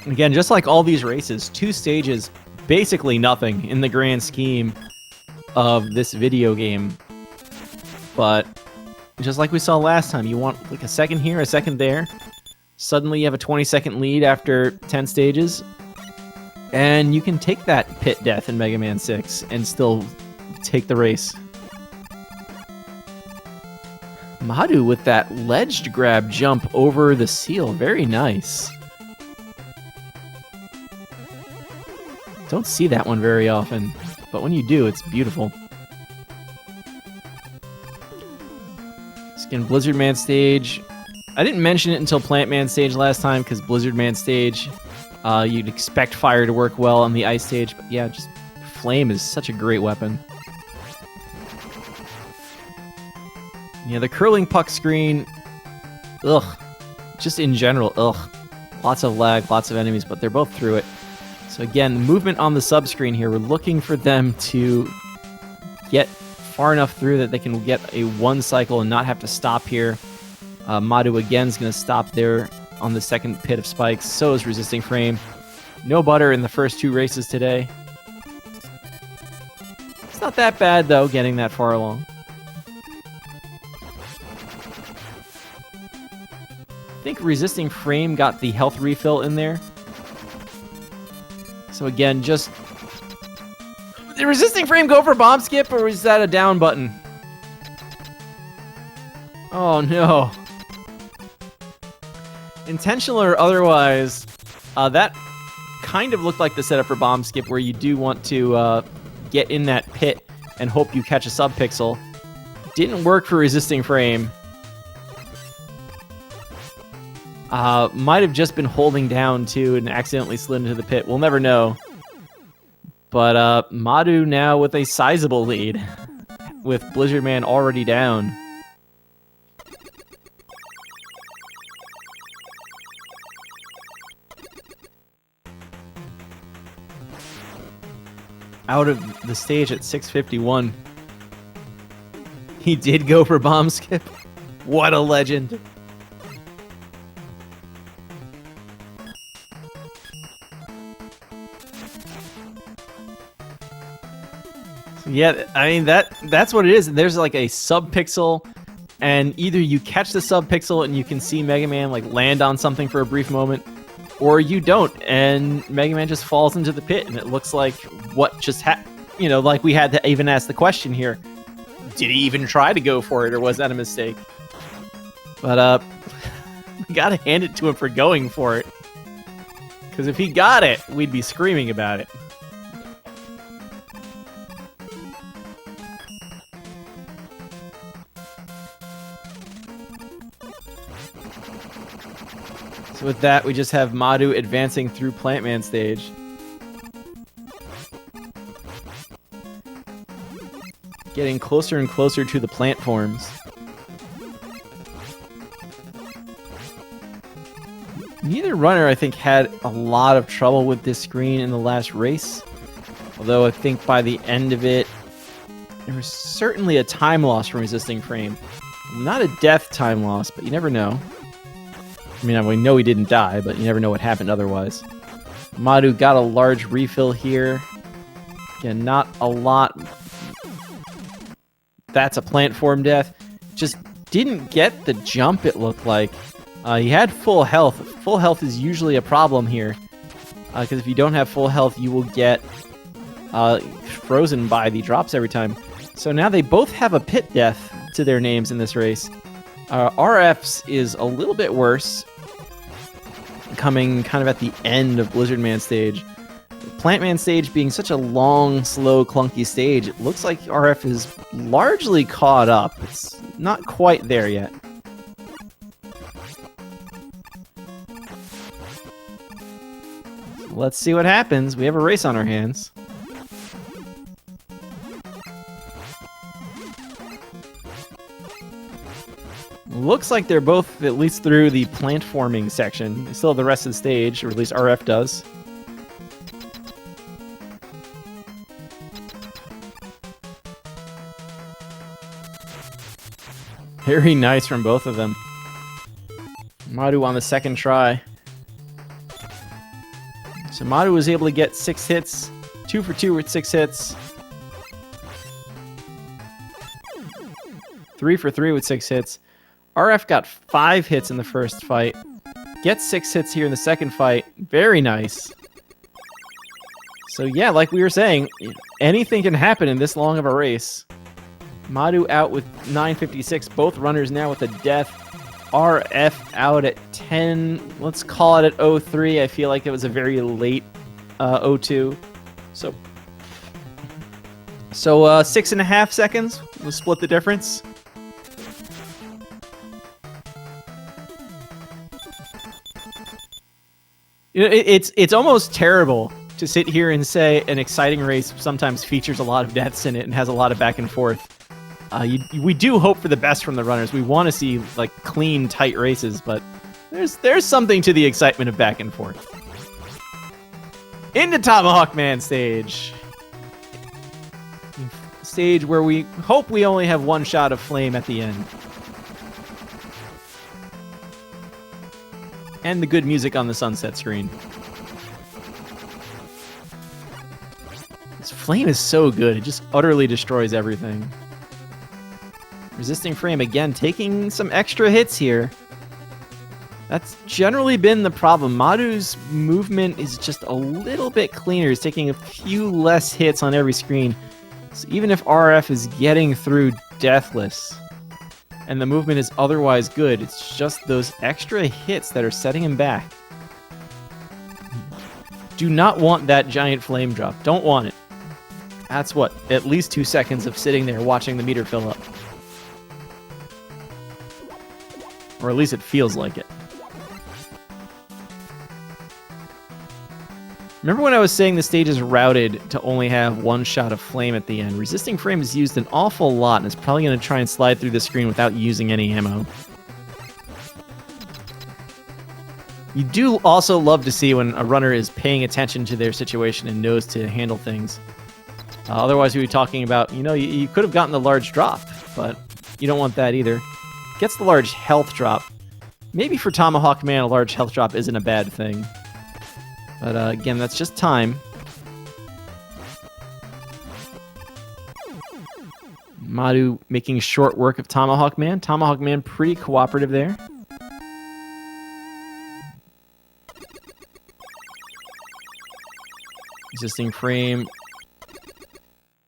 Again, just like all these races, 2 stages, basically nothing in the grand scheme of this video game. But just like we saw last time, you want like a second here, a second there. Suddenly you have a 20-second lead after 10 stages. And you can take that pit death in Mega Man 6 and still take the race. Madu with that ledge grab jump over the seal. Very nice. Don't see that one very often, but when you do, it's beautiful. Again, Blizzard Man stage. I didn't mention it until Plant Man stage last time, because Blizzard Man stage, you'd expect fire to work well on the ice stage, but yeah, just flame is such a great weapon. Yeah, the curling puck screen, ugh. Just in general, ugh. Lots of lag, lots of enemies, but they're both through it. So again, the movement on the sub-screen here, we're looking for them to get far enough through that they can get a 1 cycle and not have to stop here. Madu again is going to stop there on the second pit of spikes. So is Resistingframe. No butter in the first 2 races today. It's not that bad, though, getting that far along. I think Resistingframe got the health refill in there. So again, just... Did Resistingframe go for bomb skip, or was that a down button? Oh no. Intentional or otherwise, that kind of looked like the setup for bomb skip, where you do want to get in that pit and hope you catch a sub-pixel. Didn't work for Resistingframe. Might have just been holding down too and accidentally slid into the pit. We'll never know. But Madu now with a sizable lead, with Blizzard Man already down. Out of the stage at 6:51. He did go for bomb skip. What a legend. Yeah, I mean, that's what it is. There's like a sub-pixel, and either you catch the sub-pixel and you can see Mega Man like land on something for a brief moment, or you don't, and Mega Man just falls into the pit, and it looks like what just happened. You know, like we had to even ask the question here. Did he even try to go for it, or was that a mistake? But, we gotta hand it to him for going for it. Because if he got it, we'd be screaming about it. So with that, we just have Madu advancing through Plant Man stage. Getting closer and closer to the plant forms. Neither runner, I think, had a lot of trouble with this screen in the last race. Although I think by the end of it, there was certainly a time loss from Resistingframe. Not a death time loss, but you never know. I mean, we know he didn't die, but you never know what happened otherwise. Madu got a large refill here. Again, not a lot. That's a plant form death. Just didn't get the jump, it looked like. He had full health. Full health is usually a problem here. Because if you don't have full health, you will get frozen by the drops every time. So now they both have a pit death to their names in this race. RF's is a little bit worse, coming kind of at the end of Blizzard Man stage. Plant Man stage being such a long, slow, clunky stage, it looks like RF is largely caught up. It's not quite there yet. Let's see what happens. We have a race on our hands. Looks like they're both at least through the plant forming section. They still have the rest of the stage, or at least RF does. Very nice from both of them. Madu on the second try. So Madu was able to get 6 hits, 2 for 2 with 6 hits. 3 for 3 with 6 hits. RF got 5 hits in the first fight. Gets 6 hits here in the second fight. Very nice. So yeah, like we were saying, anything can happen in this long of a race. Madu out with 956. Both runners now with a death. RF out at 10. Let's call it at 03. I feel like it was a very late 02. So 6.5 seconds. We'll split the difference. It's almost terrible to sit here and say an exciting race sometimes features a lot of deaths in it and has a lot of back and forth. We do hope for the best from the runners. We want to see like clean, tight races, but there's something to the excitement of back and forth. Into Tomahawk Man stage. Stage where we hope we only have one shot of flame at the end. And the good music on the sunset screen. This flame is so good. It just utterly destroys everything. Resistingframe again, taking some extra hits here. That's generally been the problem. Madu's movement is just a little bit cleaner. He's taking a few less hits on every screen. So even if RF is getting through deathless, and the movement is otherwise good, it's just those extra hits that are setting him back. Do not want that giant flame drop. Don't want it. That's what, at least 2 seconds of sitting there watching the meter fill up. Or at least it feels like it. Remember when I was saying the stage is routed to only have one shot of flame at the end? Resistingframe is used an awful lot, and it's probably going to try and slide through the screen without using any ammo. You do also love to see when a runner is paying attention to their situation and knows to handle things. Otherwise, we'd be talking about, you could have gotten the large drop, but you don't want that either. Gets the large health drop. Maybe for Tomahawk Man, a large health drop isn't a bad thing. But again, that's just time. Madu making short work of Tomahawk Man. Tomahawk Man pretty cooperative there. Resistingframe.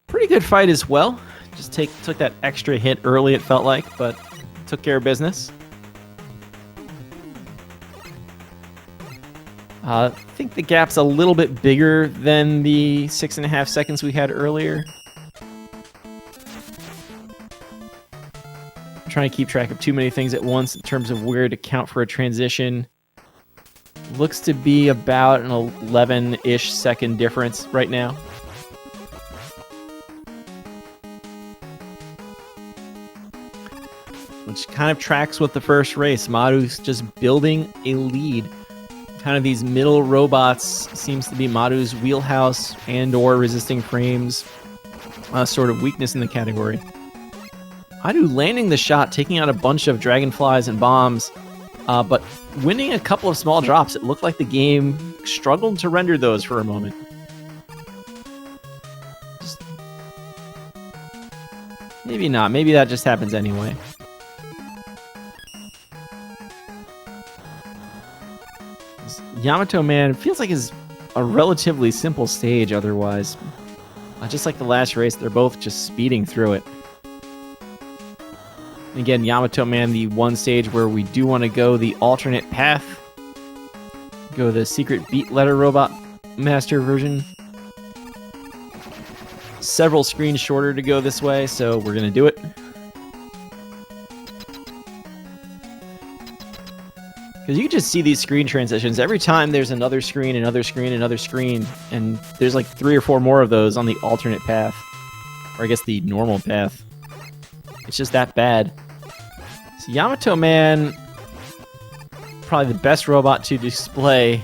Pretty good fight as well. Just took that extra hit early, it felt like, but took care of business. I think the gap's a little bit bigger than the 6.5 seconds we had earlier. I'm trying to keep track of too many things at once in terms of where to count for a transition. Looks to be about an 11-ish second difference right now. Which kind of tracks with the first race. Madu's just building a lead. Kind of these middle robots seems to be Madu's wheelhouse and or Resistingframe's sort of weakness in the category. Madu landing the shot, taking out a bunch of dragonflies and bombs, but winning a couple of small drops. It looked like the game struggled to render those for a moment. Maybe not. Maybe that just happens anyway. Yamato Man feels like is a relatively simple stage otherwise. Just like the last race, they're both just speeding through it. Again, Yamato Man, the one stage where we do want to go the alternate path. Go the secret beat letter robot Master version. Several screens shorter to go this way, so we're gonna do it. Because you can just see these screen transitions. Every time there's another screen, another screen, another screen, and there's like 3 or 4 more of those on the alternate path. Or I guess the normal path. It's just that bad. So Yamato Man, probably the best robot to display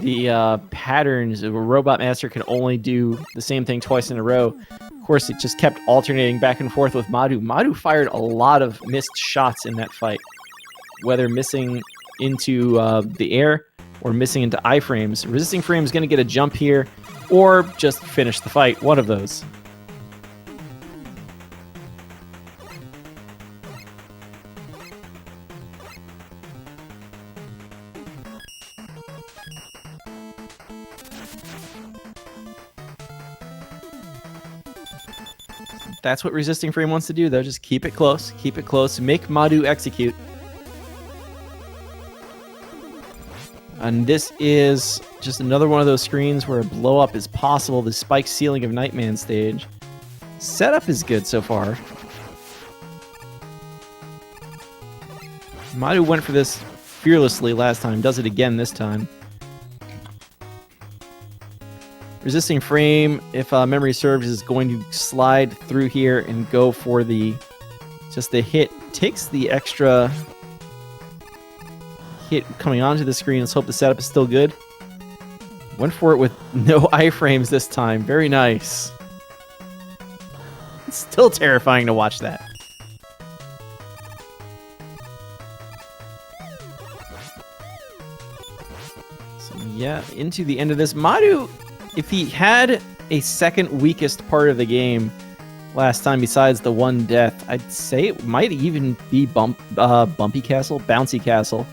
the patterns of a Robot Master can only do the same thing twice in a row. Of course, it just kept alternating back and forth with Madu. Madu fired a lot of missed shots in that fight. Whether missing into the air or missing into iframes. Resisting Frame is going to get a jump here, or just finish the fight. One of those. That's what Resisting Frame wants to do, though. Just keep it close. Keep it close. Make Madu execute. And this is just another one of those screens where a blow-up is possible. The spike ceiling of Nightman stage. Setup is good so far. Madu went for this fearlessly last time. Does it again this time. Resisting Frame, if memory serves, is going to slide through here and go for the hit. Takes the extra hit coming onto the screen. Let's hope the setup is still good. Went for it with no iframes this time. Very nice. It's still terrifying to watch that. So yeah, into the end of this. Madu, if he had a second weakest part of the game last time besides the one death, I'd say it might even be Bouncy Castle.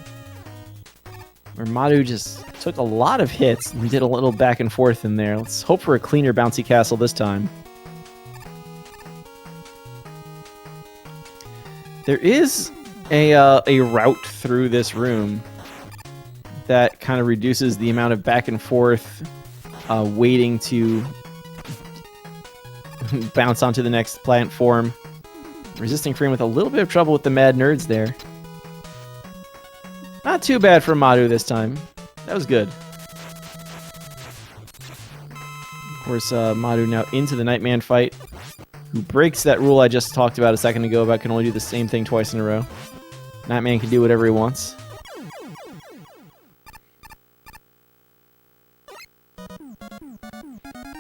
Where Madu just took a lot of hits and did a little back and forth in there. Let's hope for a cleaner Bouncy Castle this time. There is a route through this room that kind of reduces the amount of back and forth waiting to bounce onto the next platform. Resisting Frame with a little bit of trouble with the mad nerds there. Not too bad for Madu this time. That was good. Of course, Madu now into the Nightman fight, who breaks that rule I just talked about a second ago about can only do the same thing twice in a row. Nightman can do whatever he wants.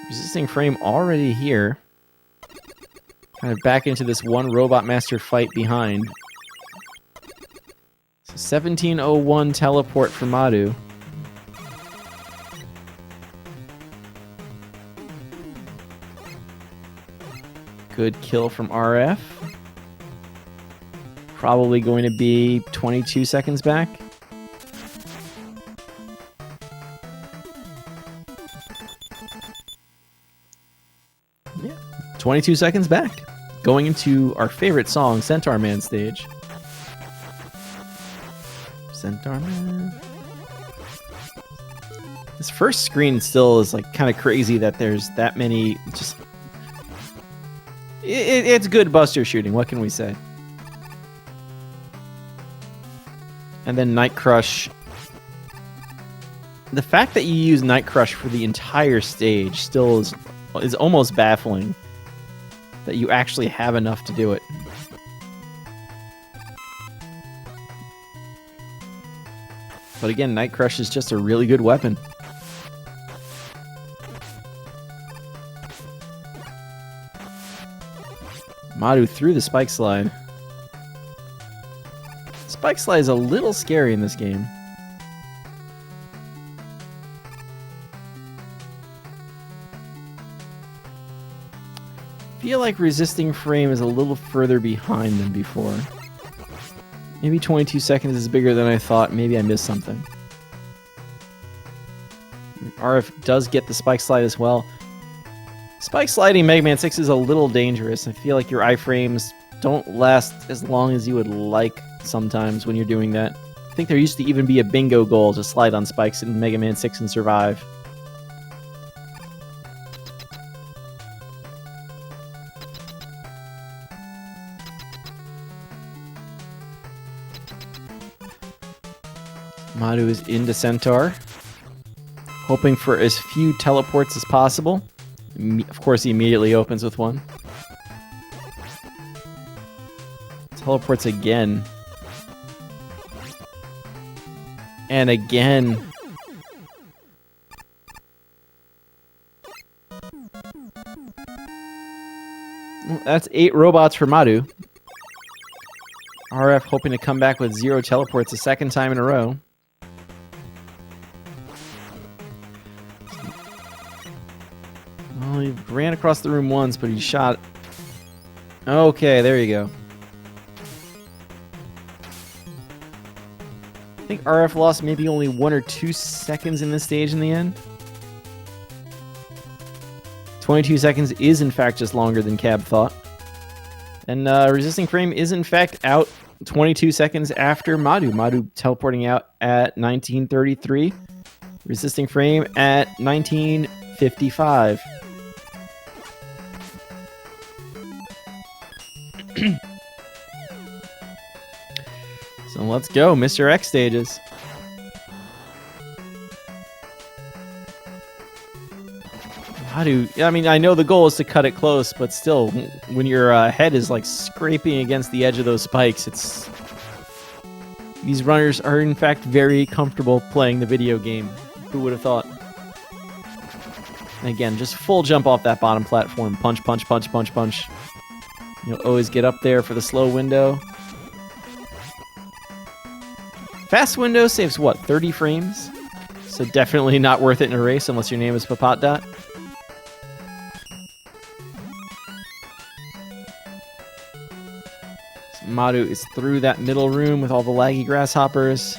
Resisting Frame already here. Kind of back into this one Robot Master fight behind. 1701 teleport for Madu. Good kill from RF. Probably going to be 22 seconds back. Yeah, 22 seconds back. Going into our favorite song, Centaur Man stage. Centaur Man. This first screen still is like kind of crazy that there's that many. Just it's good buster shooting. What can we say? And then Night Crush. The fact that you use Night Crush for the entire stage still is almost baffling. That you actually have enough to do it. But again, Night Crush is just a really good weapon. Madu through the spike slide. Spike slide is a little scary in this game. I feel like Resisting Frame is a little further behind than before. Maybe 22 seconds is bigger than I thought. Maybe I missed something. RF does get the spike slide as well. Spike sliding Mega Man 6 is a little dangerous. I feel like your iframes don't last as long as you would like sometimes when you're doing that. I think there used to even be a bingo goal to slide on spikes in Mega Man 6 and survive. Madu is into Centaur, hoping for as few teleports as possible. Of course, he immediately opens with one. Teleports again. And again. That's 8 robots for Madu. RF hoping to come back with 0 teleports a second time in a row. Well, he ran across the room once, but he shot. Okay, there you go. I think RF lost maybe only 1 or 2 seconds in this stage in the end. 22 seconds is in fact just longer than Cab thought. And Resistingframe is in fact out 22 seconds after Madu. Madu teleporting out at 1933. Resistingframe at 1955. So let's go, Mr. X stages. Madu, I mean, I know the goal is to cut it close, but still, when your head is like scraping against the edge of those spikes, it's... These runners are in fact very comfortable playing the video game. Who would have thought? And again, just full jump off that bottom platform. Punch, punch, punch, punch, punch. You'll always get up there for the slow window. Fast window saves what, 30 frames? So definitely not worth it in a race unless your name is Papat. So Madu is through that middle room with all the laggy grasshoppers.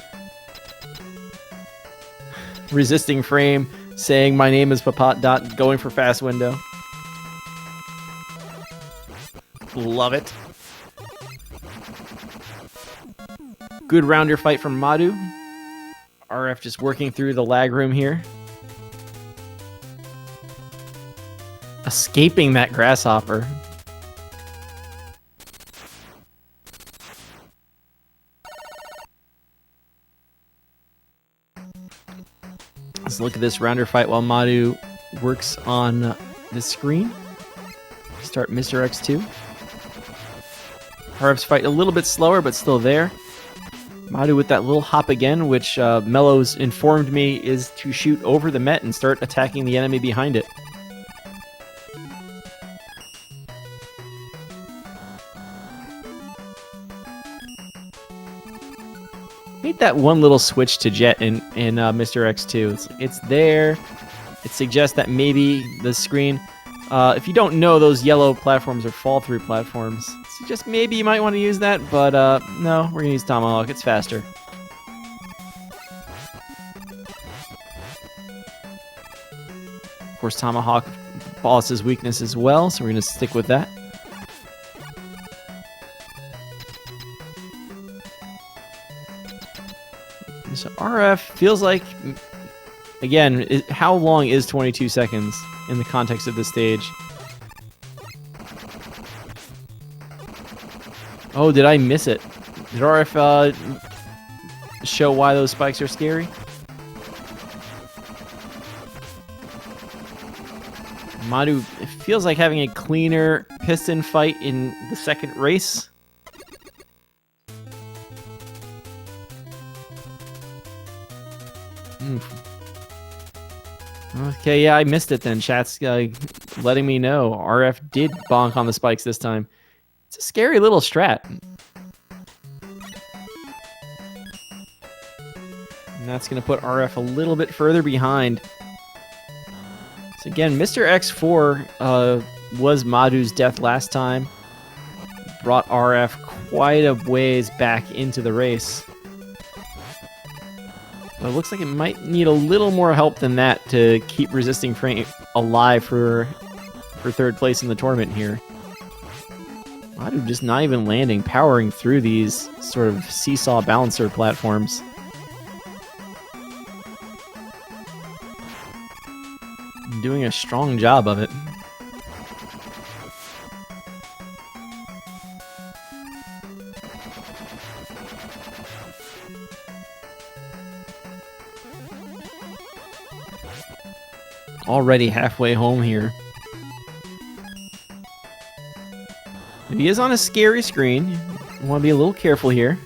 Resistingframe saying my name is Papat. Going for fast window. Love it. Good rounder fight from Madu. RF just working through the lag room here. Escaping that grasshopper. Let's look at this rounder fight while Madu works on the screen. Start Mr. X2. RF's fight a little bit slower, but still there. Madu with that little hop again, which Mellows informed me is to shoot over the Met and start attacking the enemy behind it. Hate that one little switch to jet in Mr. X2. It's there. It suggests that maybe the screen... if you don't know, those yellow platforms are fall-through platforms. So just maybe you might want to use that, but no, we're going to use Tomahawk. It's faster. Of course, Tomahawk boss's weakness as well, so we're going to stick with that. So RF feels like... Again, how long is 22 seconds in the context of this stage? Oh, did I miss it? Did RF show why those spikes are scary? Madu, it feels like having a cleaner piston fight in the second race. Okay, yeah, I missed it then. Chat's letting me know. RF did bonk on the spikes this time. It's a scary little strat. And that's going to put RF a little bit further behind. So again, Mr. X4 was Madu's death last time. Brought RF quite a ways back into the race. But it looks like it might need a little more help than that to keep Resistingframe alive for third place in the tournament here. Madu just not even landing, powering through these sort of seesaw balancer platforms. Doing a strong job of it. Already halfway home here. He is on a scary screen. You want to be a little careful here.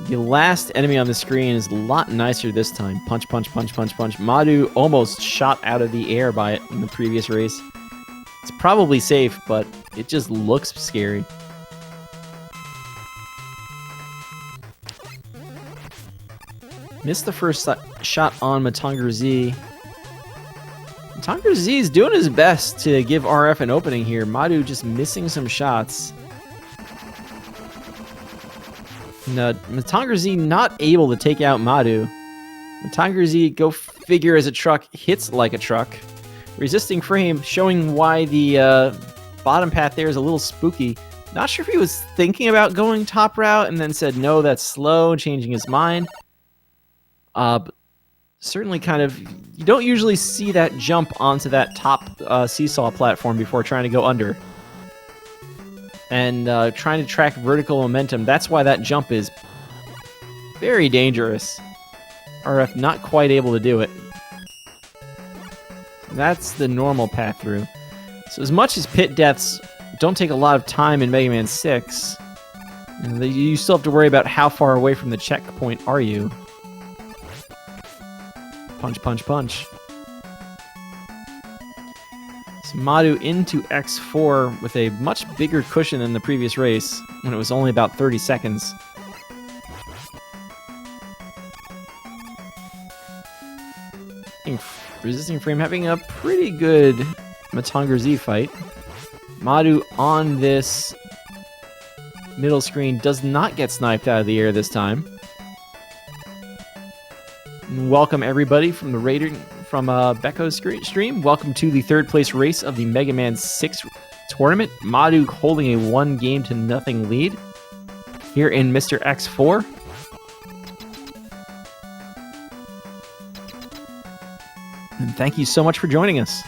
The last enemy on the screen is a lot nicer this time. Punch, punch, punch, punch, punch. Madu almost shot out of the air by it in the previous race. It's probably safe, but it just looks scary. Missed the first shot on Madu1311. Madu1311 is doing his best to give RF an opening here. Madu just missing some shots. No, Madu1311 not able to take out Madu. Madu1311, go figure, as a truck hits like a truck. Resistingframe showing why the bottom path there is a little spooky. Not sure if he was thinking about going top route and then said, no, that's slow, changing his mind. But certainly kind of, you don't usually see that jump onto that top seesaw platform before trying to go under. And trying to track vertical momentum. That's why that jump is very dangerous. RF not quite able to do it. That's the normal path through. So as much as pit deaths don't take a lot of time in Mega Man 6, you still have to worry about how far away from the checkpoint are you. Punch, punch, punch. So Madu into X4 with a much bigger cushion than the previous race, when it was only about 30 seconds. Resistingframe having a pretty good Madu1311 fight. Madu on this middle screen does not get sniped out of the air this time. And welcome everybody from the Becco's stream. Welcome to the third place race of the Mega Man 6 tournament. Madu holding a 1-0 lead here in Mr. X4. And thank you so much for joining us.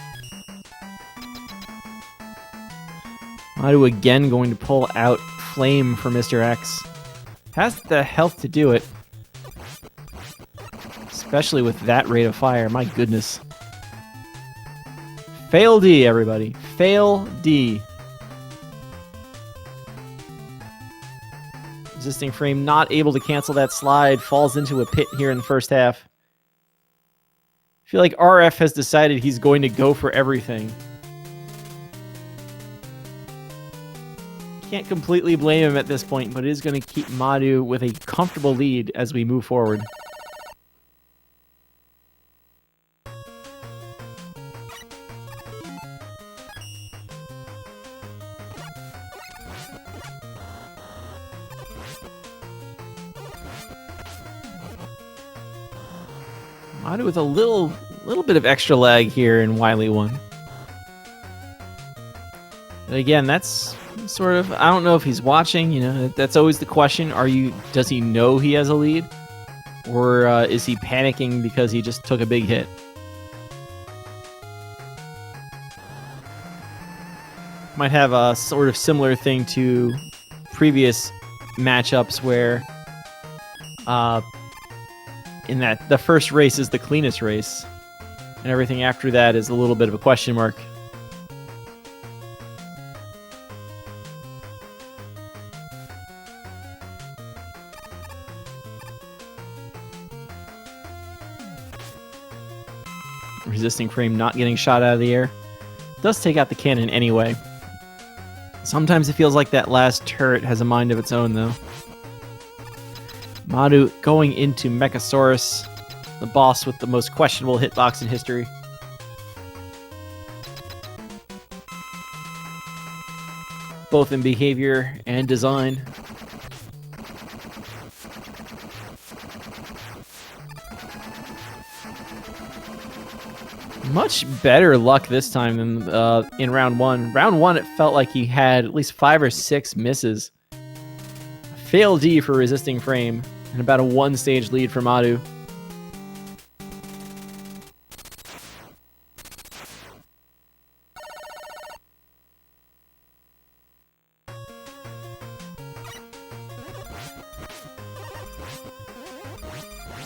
Madu again going to pull out Flame for Mr. X. Has the health to do it. Especially with that rate of fire, my goodness. Fail D, everybody. Fail D. Resistingframe not able to cancel that slide, falls into a pit here in the first half. I feel like RF has decided he's going to go for everything. Can't completely blame him at this point, but it is going to keep Madu with a comfortable lead as we move forward. Madu with a little bit of extra lag here in Wily 1. But again, that's sort of, I don't know if he's watching, you know, that's always the question. Does he know he has a lead? Or is he panicking because he just took a big hit? Might have a sort of similar thing to previous matchups where in that the first race is the cleanest race, and everything after that is a little bit of a question mark. Resistingframe not getting shot out of the air. Does take out the cannon anyway. Sometimes it feels like that last turret has a mind of its own, though. Madu going into Mechasaurus, the boss with the most questionable hitbox in history. Both in behavior and design. Much better luck this time than in round one. Round one, it felt like he had at least 5 or 6 misses. Fail D for Resistingframe, and about a 1-stage lead for Madu.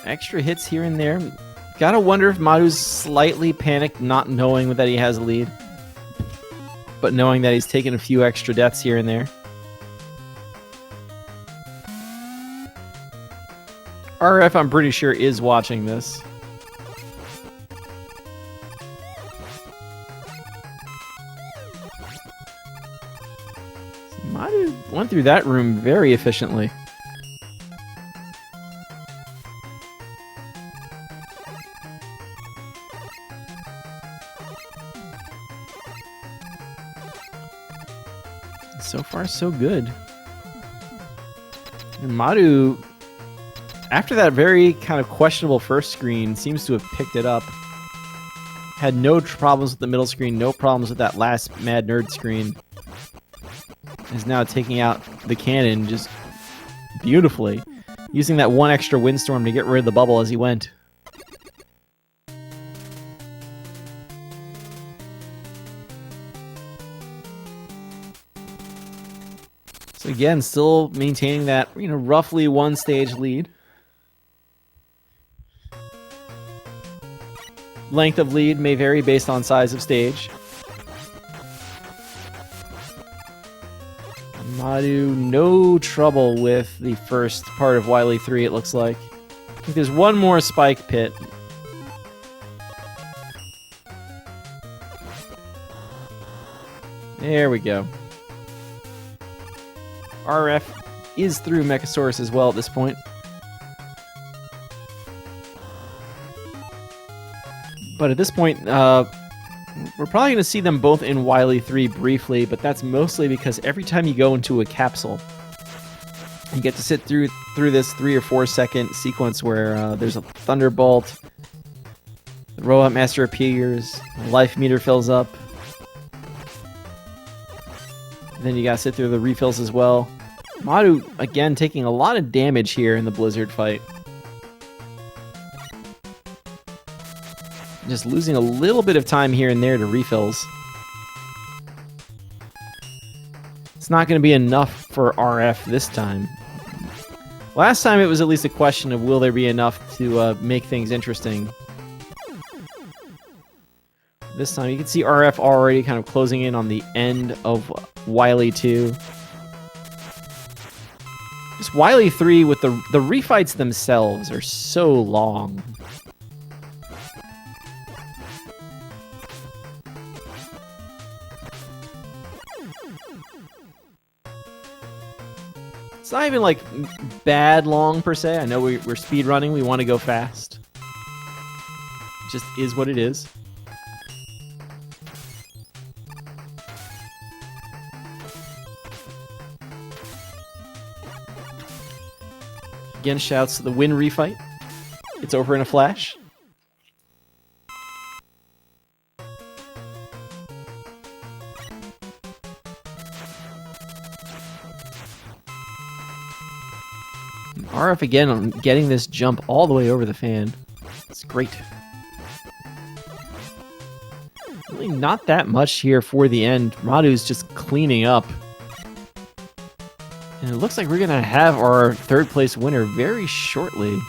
extra hits here and there. Gotta wonder if Madu's slightly panicked, not knowing that he has a lead, but knowing that he's taken a few extra deaths here and there. RF, I'm pretty sure, is watching this. Madu went through that room very efficiently. So far, so good. And Madu, after that very kind of questionable first screen, seems to have picked it up. Had no problems with the middle screen, no problems with that last Mad Nerd screen. Is now taking out the cannon just beautifully, using that one extra windstorm to get rid of the bubble as he went. So again, still maintaining that, roughly one stage lead. Length of lead may vary based on size of stage. Madu, no trouble with the first part of Wily 3, it looks like. I think there's one more spike pit. There we go. RF is through Mechasaurus as well at this point. But at this point, we're probably going to see them both in Wily 3 briefly, but that's mostly because every time you go into a capsule, you get to sit through this 3 or 4 second sequence where there's a thunderbolt, the Robot Master appears, the life meter fills up, and then you got to sit through the refills as well. Madu, again, taking a lot of damage here in the Blizzard fight. Just losing a little bit of time here and there to refills. It's not going to be enough for RF this time. Last time it was at least a question of will there be enough to make things interesting. This time you can see RF already kind of closing in on the end of Wily 2. Just Wily 3 with the refights themselves are so long. It's not even like bad long per se. I know we're speedrunning, we want to go fast. It just is what it is. Again, shouts to the win refight. It's over in a flash. RF again on getting this jump all the way over the fan. It's great. Really not that much here for the end. Madu's just cleaning up. And it looks like we're going to have our third place winner very shortly.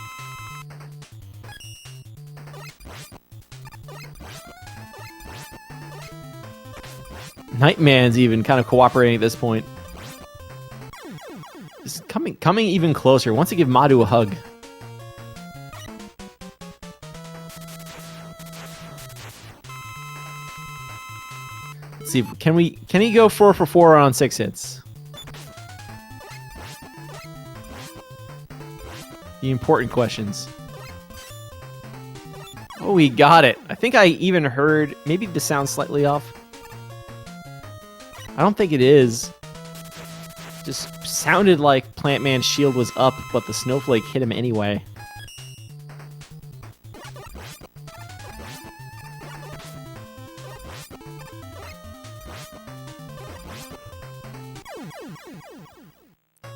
Nightman's even kind of cooperating at this point. Just coming even closer. Wants to give Madu a hug. Let's see, can he go 4 for 4 on 6 hits? The important questions. Oh, he got it. I think I even heard, maybe the sound slightly off. I don't think it is. Just sounded like Plant Man's shield was up, but the snowflake hit him anyway.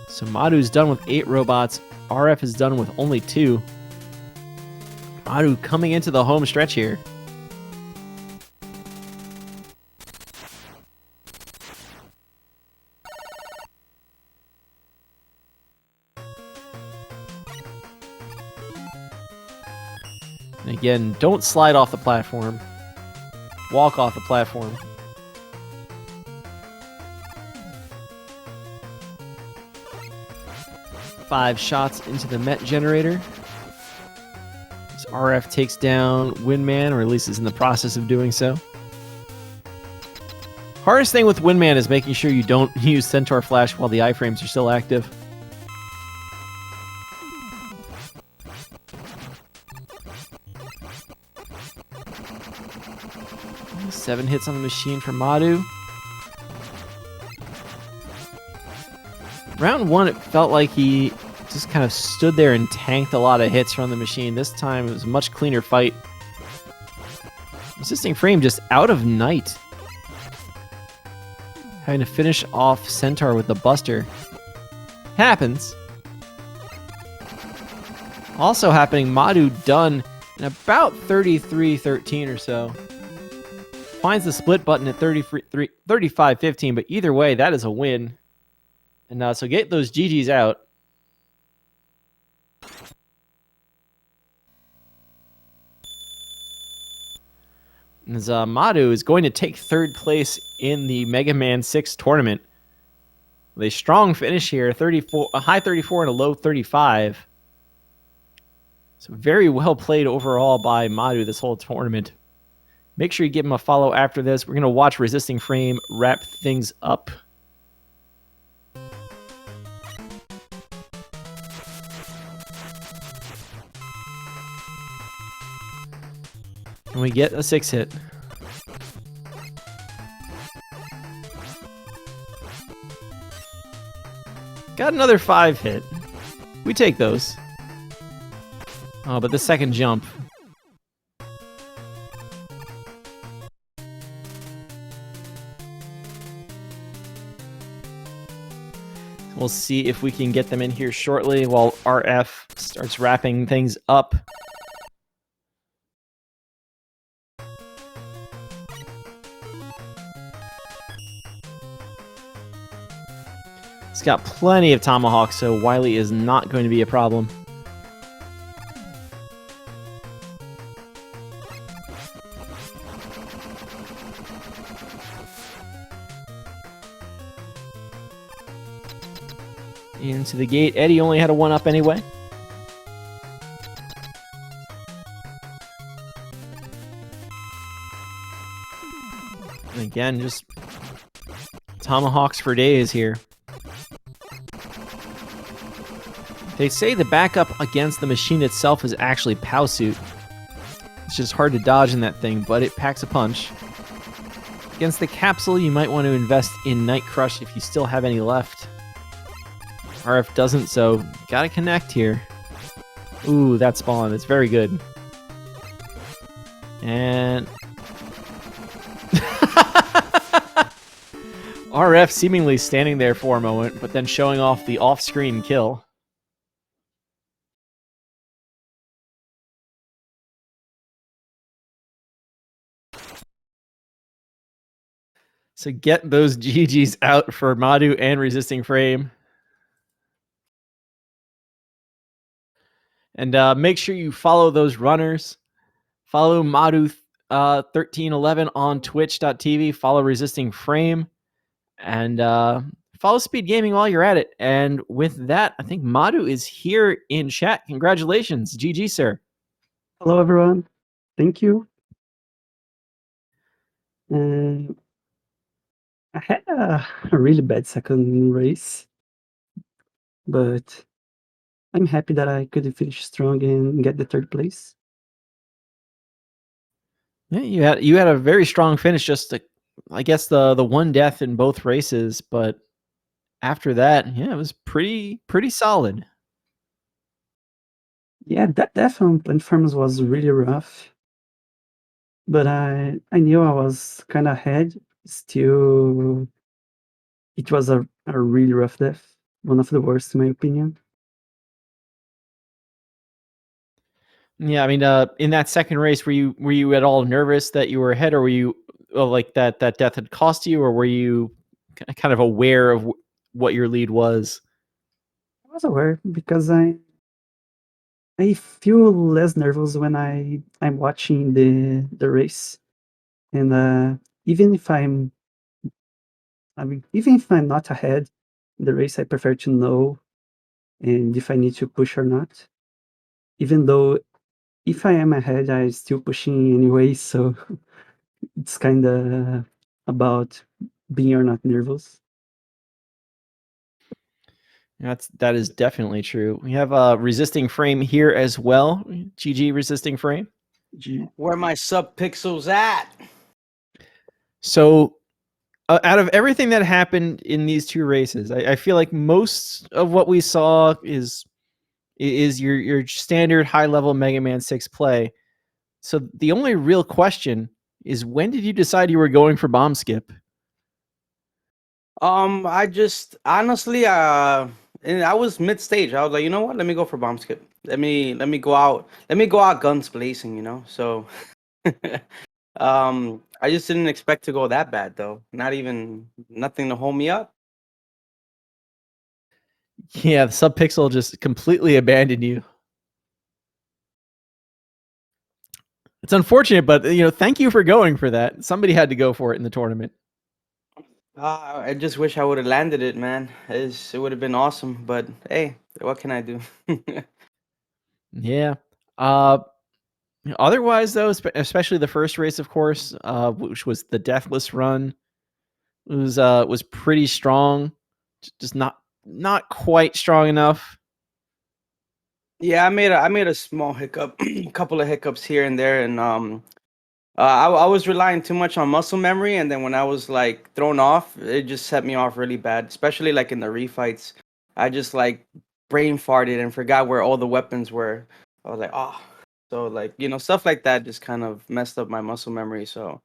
So Madu's done with 8 robots. RF is done with only 2. Madu coming into the home stretch here. And again, don't slide off the platform. Walk off the platform. Five shots into the Met generator. As RF takes down Windman, or at least is in the process of doing so. Hardest thing with Windman is making sure you don't use Centaur Flash while the iframes are still active. Seven hits on the machine for Madu. Round one, it felt like he just kind of stood there and tanked a lot of hits from the machine. This time, it was a much cleaner fight. Resistingframe just out of night. Having to finish off Centaur with the Buster. Happens. Also happening, Madu done in about 33-13 or so. Finds the split button at 35-15, but either way, that is a win. And so get those GGs out. As Madu is going to take third place in the Mega Man 6 tournament. With a strong finish here, a high 34 and a low 35. So very well played overall by Madu this whole tournament. Make sure you give him a follow after this. We're going to watch Resistingframe wrap things up. And we get a 6 hit. Got another 5 hit. We take those. Oh, but the second jump. We'll see if we can get them in here shortly while RF starts wrapping things up. He's got plenty of tomahawks, so Wily is not going to be a problem. Into the gate. Eddie only had a 1-up anyway. And again, just tomahawks for days here. They say the backup against the machine itself is actually POW suit. It's just hard to dodge in that thing, but it packs a punch. Against the capsule, you might want to invest in Night Crush if you still have any left. RF doesn't, so gotta connect here. Ooh, that spawn. It's very good. And... RF seemingly standing there for a moment, but then showing off the off-screen kill. So get those GGs out for Madu and Resistingframe. And make sure you follow those runners. Follow Madu1311 on twitch.tv. Follow Resistingframe. And follow SpeedGaming while you're at it. And with that, I think Madu is here in chat. Congratulations. GG, sir. Hello, everyone. Thank you. I had a really bad second race, but I'm happy that I could finish strong and get the third place. Yeah, you had a very strong finish. Just I guess the one death in both races, but after that, yeah, it was pretty solid. Yeah, that death on platforms was really rough, but I knew I was kind of ahead. Still, it was a really rough death, one of the worst in my opinion. Yeah, I mean, in that second race, were you at all nervous that you were ahead, or were you like that death had cost you, or were you kind of aware of what your lead was? I was aware because I I feel less nervous when I'm watching the race, and even if even if I'm not ahead in the race, I prefer to know and if I need to push or not. Even though if I am ahead, I'm still pushing anyway, so it's kind of about being or not nervous. That is definitely true. We have a resisting frame here as well. GG resisting frame. Where my sub pixels at? So out of everything that happened in these two races, I feel like most of what we saw is your standard high level Mega Man 6 play. So the only real question is, when did you decide you were going for bomb skip? I just honestly, and I was mid stage. I was like, you know what? Let me go for bomb skip. Let me go out. Let me go out guns blazing. So, I just didn't expect to go that bad though. Not even nothing to hold me up. Yeah, the Subpixel just completely abandoned you. It's unfortunate, but thank you for going for that. Somebody had to go for it in the tournament. I just wish I would have landed it, man. It would have been awesome. But hey, what can I do? Yeah. Otherwise, though, especially the first race, of course, which was the Deathless Run, was pretty strong. Just not quite strong enough. Yeah, I made a small hiccup, a couple of hiccups here and there, and I was relying too much on muscle memory, and then when I was like thrown off, it just set me off really bad. Especially like in the refights, I just like brain farted and forgot where all the weapons were. I was like, oh, so like stuff like that just kind of messed up my muscle memory. So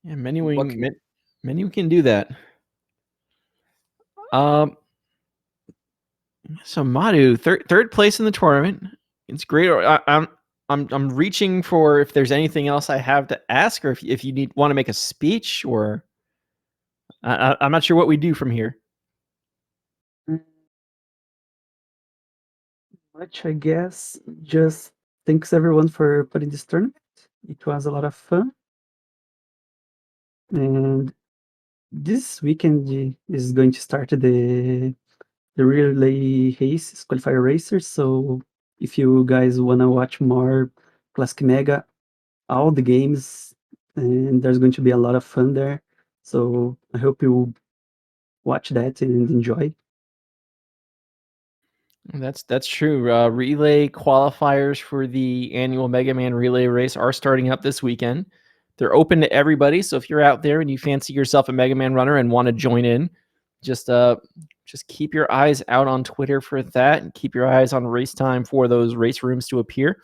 Yeah, what can many can do that. Um, so Madu, third place in the tournament. It's great. I'm reaching for if there's anything else I have to ask, or if you want to make a speech, or I'm not sure what we do from here. Much, I guess. Just thanks everyone for putting this tournament. It was a lot of fun. And this weekend is going to start the relay race, qualifier racers. So if you guys wanna watch more Classic Mega, all the games, and there's going to be a lot of fun there. So I hope you watch that and enjoy. That's true. Relay qualifiers for the annual Mega Man Relay race are starting up this weekend. They're open to everybody, so if you're out there and you fancy yourself a Mega Man runner and want to join in, just keep your eyes out on Twitter for that, and keep your eyes on race time for those race rooms to appear.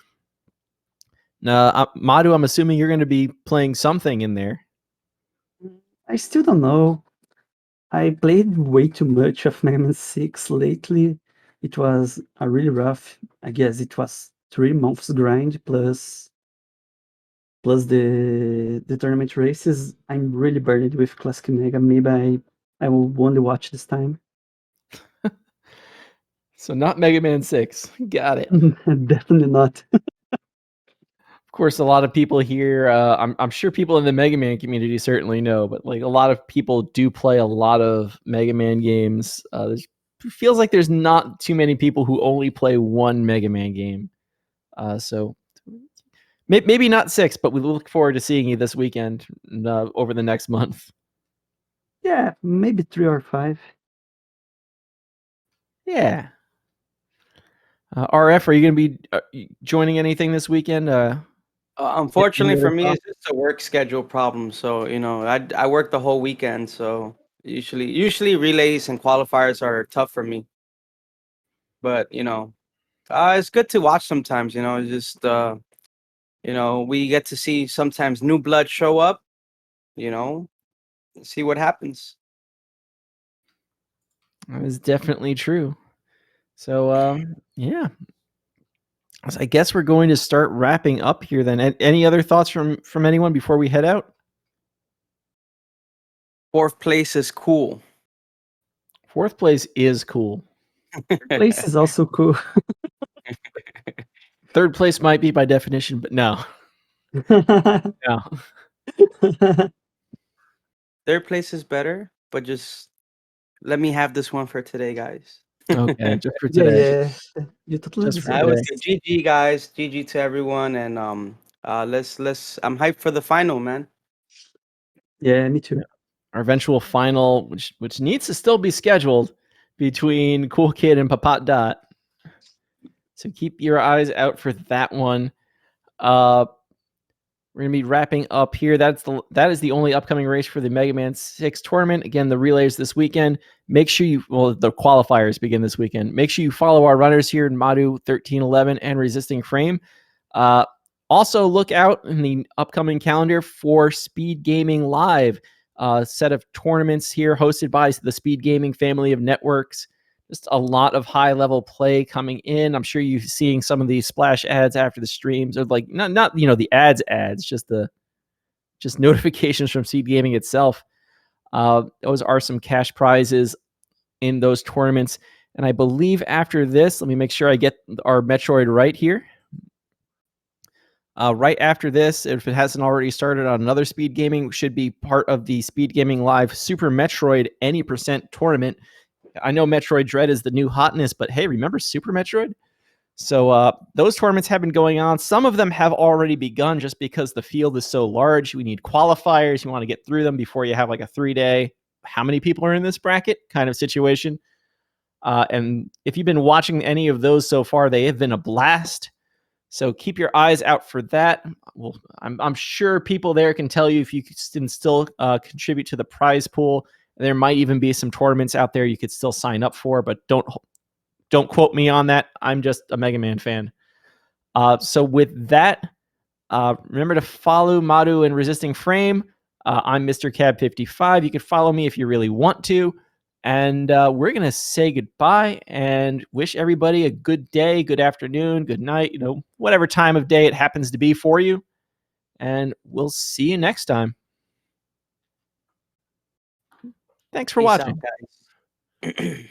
Madu, I'm assuming you're going to be playing something in there. I still don't know. I played way too much of Mega Man 6 lately. It was a really rough. I guess it was 3 months grind plus the tournament races. I'm really burned with Classic Mega. Maybe I will only watch this time. So not Mega Man 6. Got it. Definitely not. Of course, a lot of people here, I'm sure people in the Mega Man community certainly know, but like a lot of people do play a lot of Mega Man games. It feels like there's not too many people who only play one Mega Man game. So maybe not 6, but we look forward to seeing you this weekend over the next month. Yeah, maybe 3 or 5. Yeah. RF, are you going to be joining anything this weekend? unfortunately Any for other me, thoughts? it's just a work schedule problem. So I work the whole weekend. So usually relays and qualifiers are tough for me. But it's good to watch sometimes. It's just we get to see sometimes new blood show up. You know, see what happens. That is definitely true. So, yeah. So I guess we're going to start wrapping up here then. Any other thoughts from anyone before we head out? Fourth place is cool. Fourth place is cool. Place is also cool. Third place might be by definition, but no. No. Third place is better, but just let me have this one for today, guys. Okay, just for Yeah, today. yeah. You totally Just for I deserve would it. say GG, guys. GG to everyone, and let's. I'm hyped for the final, man. Yeah, me too. Our eventual final, which needs to still be scheduled between Cool Kid and Papat Dot. So keep your eyes out for that one. We're gonna be wrapping up here. That is the only upcoming race for the Mega Man 6 tournament. Again, the relays this weekend. Make sure the qualifiers begin this weekend. Make sure you follow our runners here in Madu1311 and Resistingframe. Also, look out in the upcoming calendar for SpeedGaming Live, a set of tournaments here hosted by the SpeedGaming family of networks. Just a lot of high-level play coming in. I'm sure you're seeing some of these splash ads after the streams, or like not the ads, just notifications from SpeedGaming itself. Those are some cash prizes in those tournaments. And I believe after this, let me make sure I get our Metroid right here. Right after this, if it hasn't already started on another SpeedGaming, should be part of the SpeedGaming Live Super Metroid Any Percent tournament. I know Metroid Dread is the new hotness, but hey, remember Super Metroid? So those tournaments have been going on. Some of them have already begun just because the field is so large. We need qualifiers. You want to get through them before you have like a 3-day, how many people are in this bracket kind of situation. And if you've been watching any of those so far, they have been a blast. So keep your eyes out for that. Well, I'm sure people there can tell you if you can still contribute to the prize pool. There might even be some tournaments out there you could still sign up for, but don't quote me on that. I'm just a Mega Man fan. So with that, remember to follow Madu and Resistingframe. I'm Mr. Cab55. You can follow me if you really want to. And we're going to say goodbye and wish everybody a good day, good afternoon, good night, whatever time of day it happens to be for you. And we'll see you next time. Thanks for Peace watching. out, guys.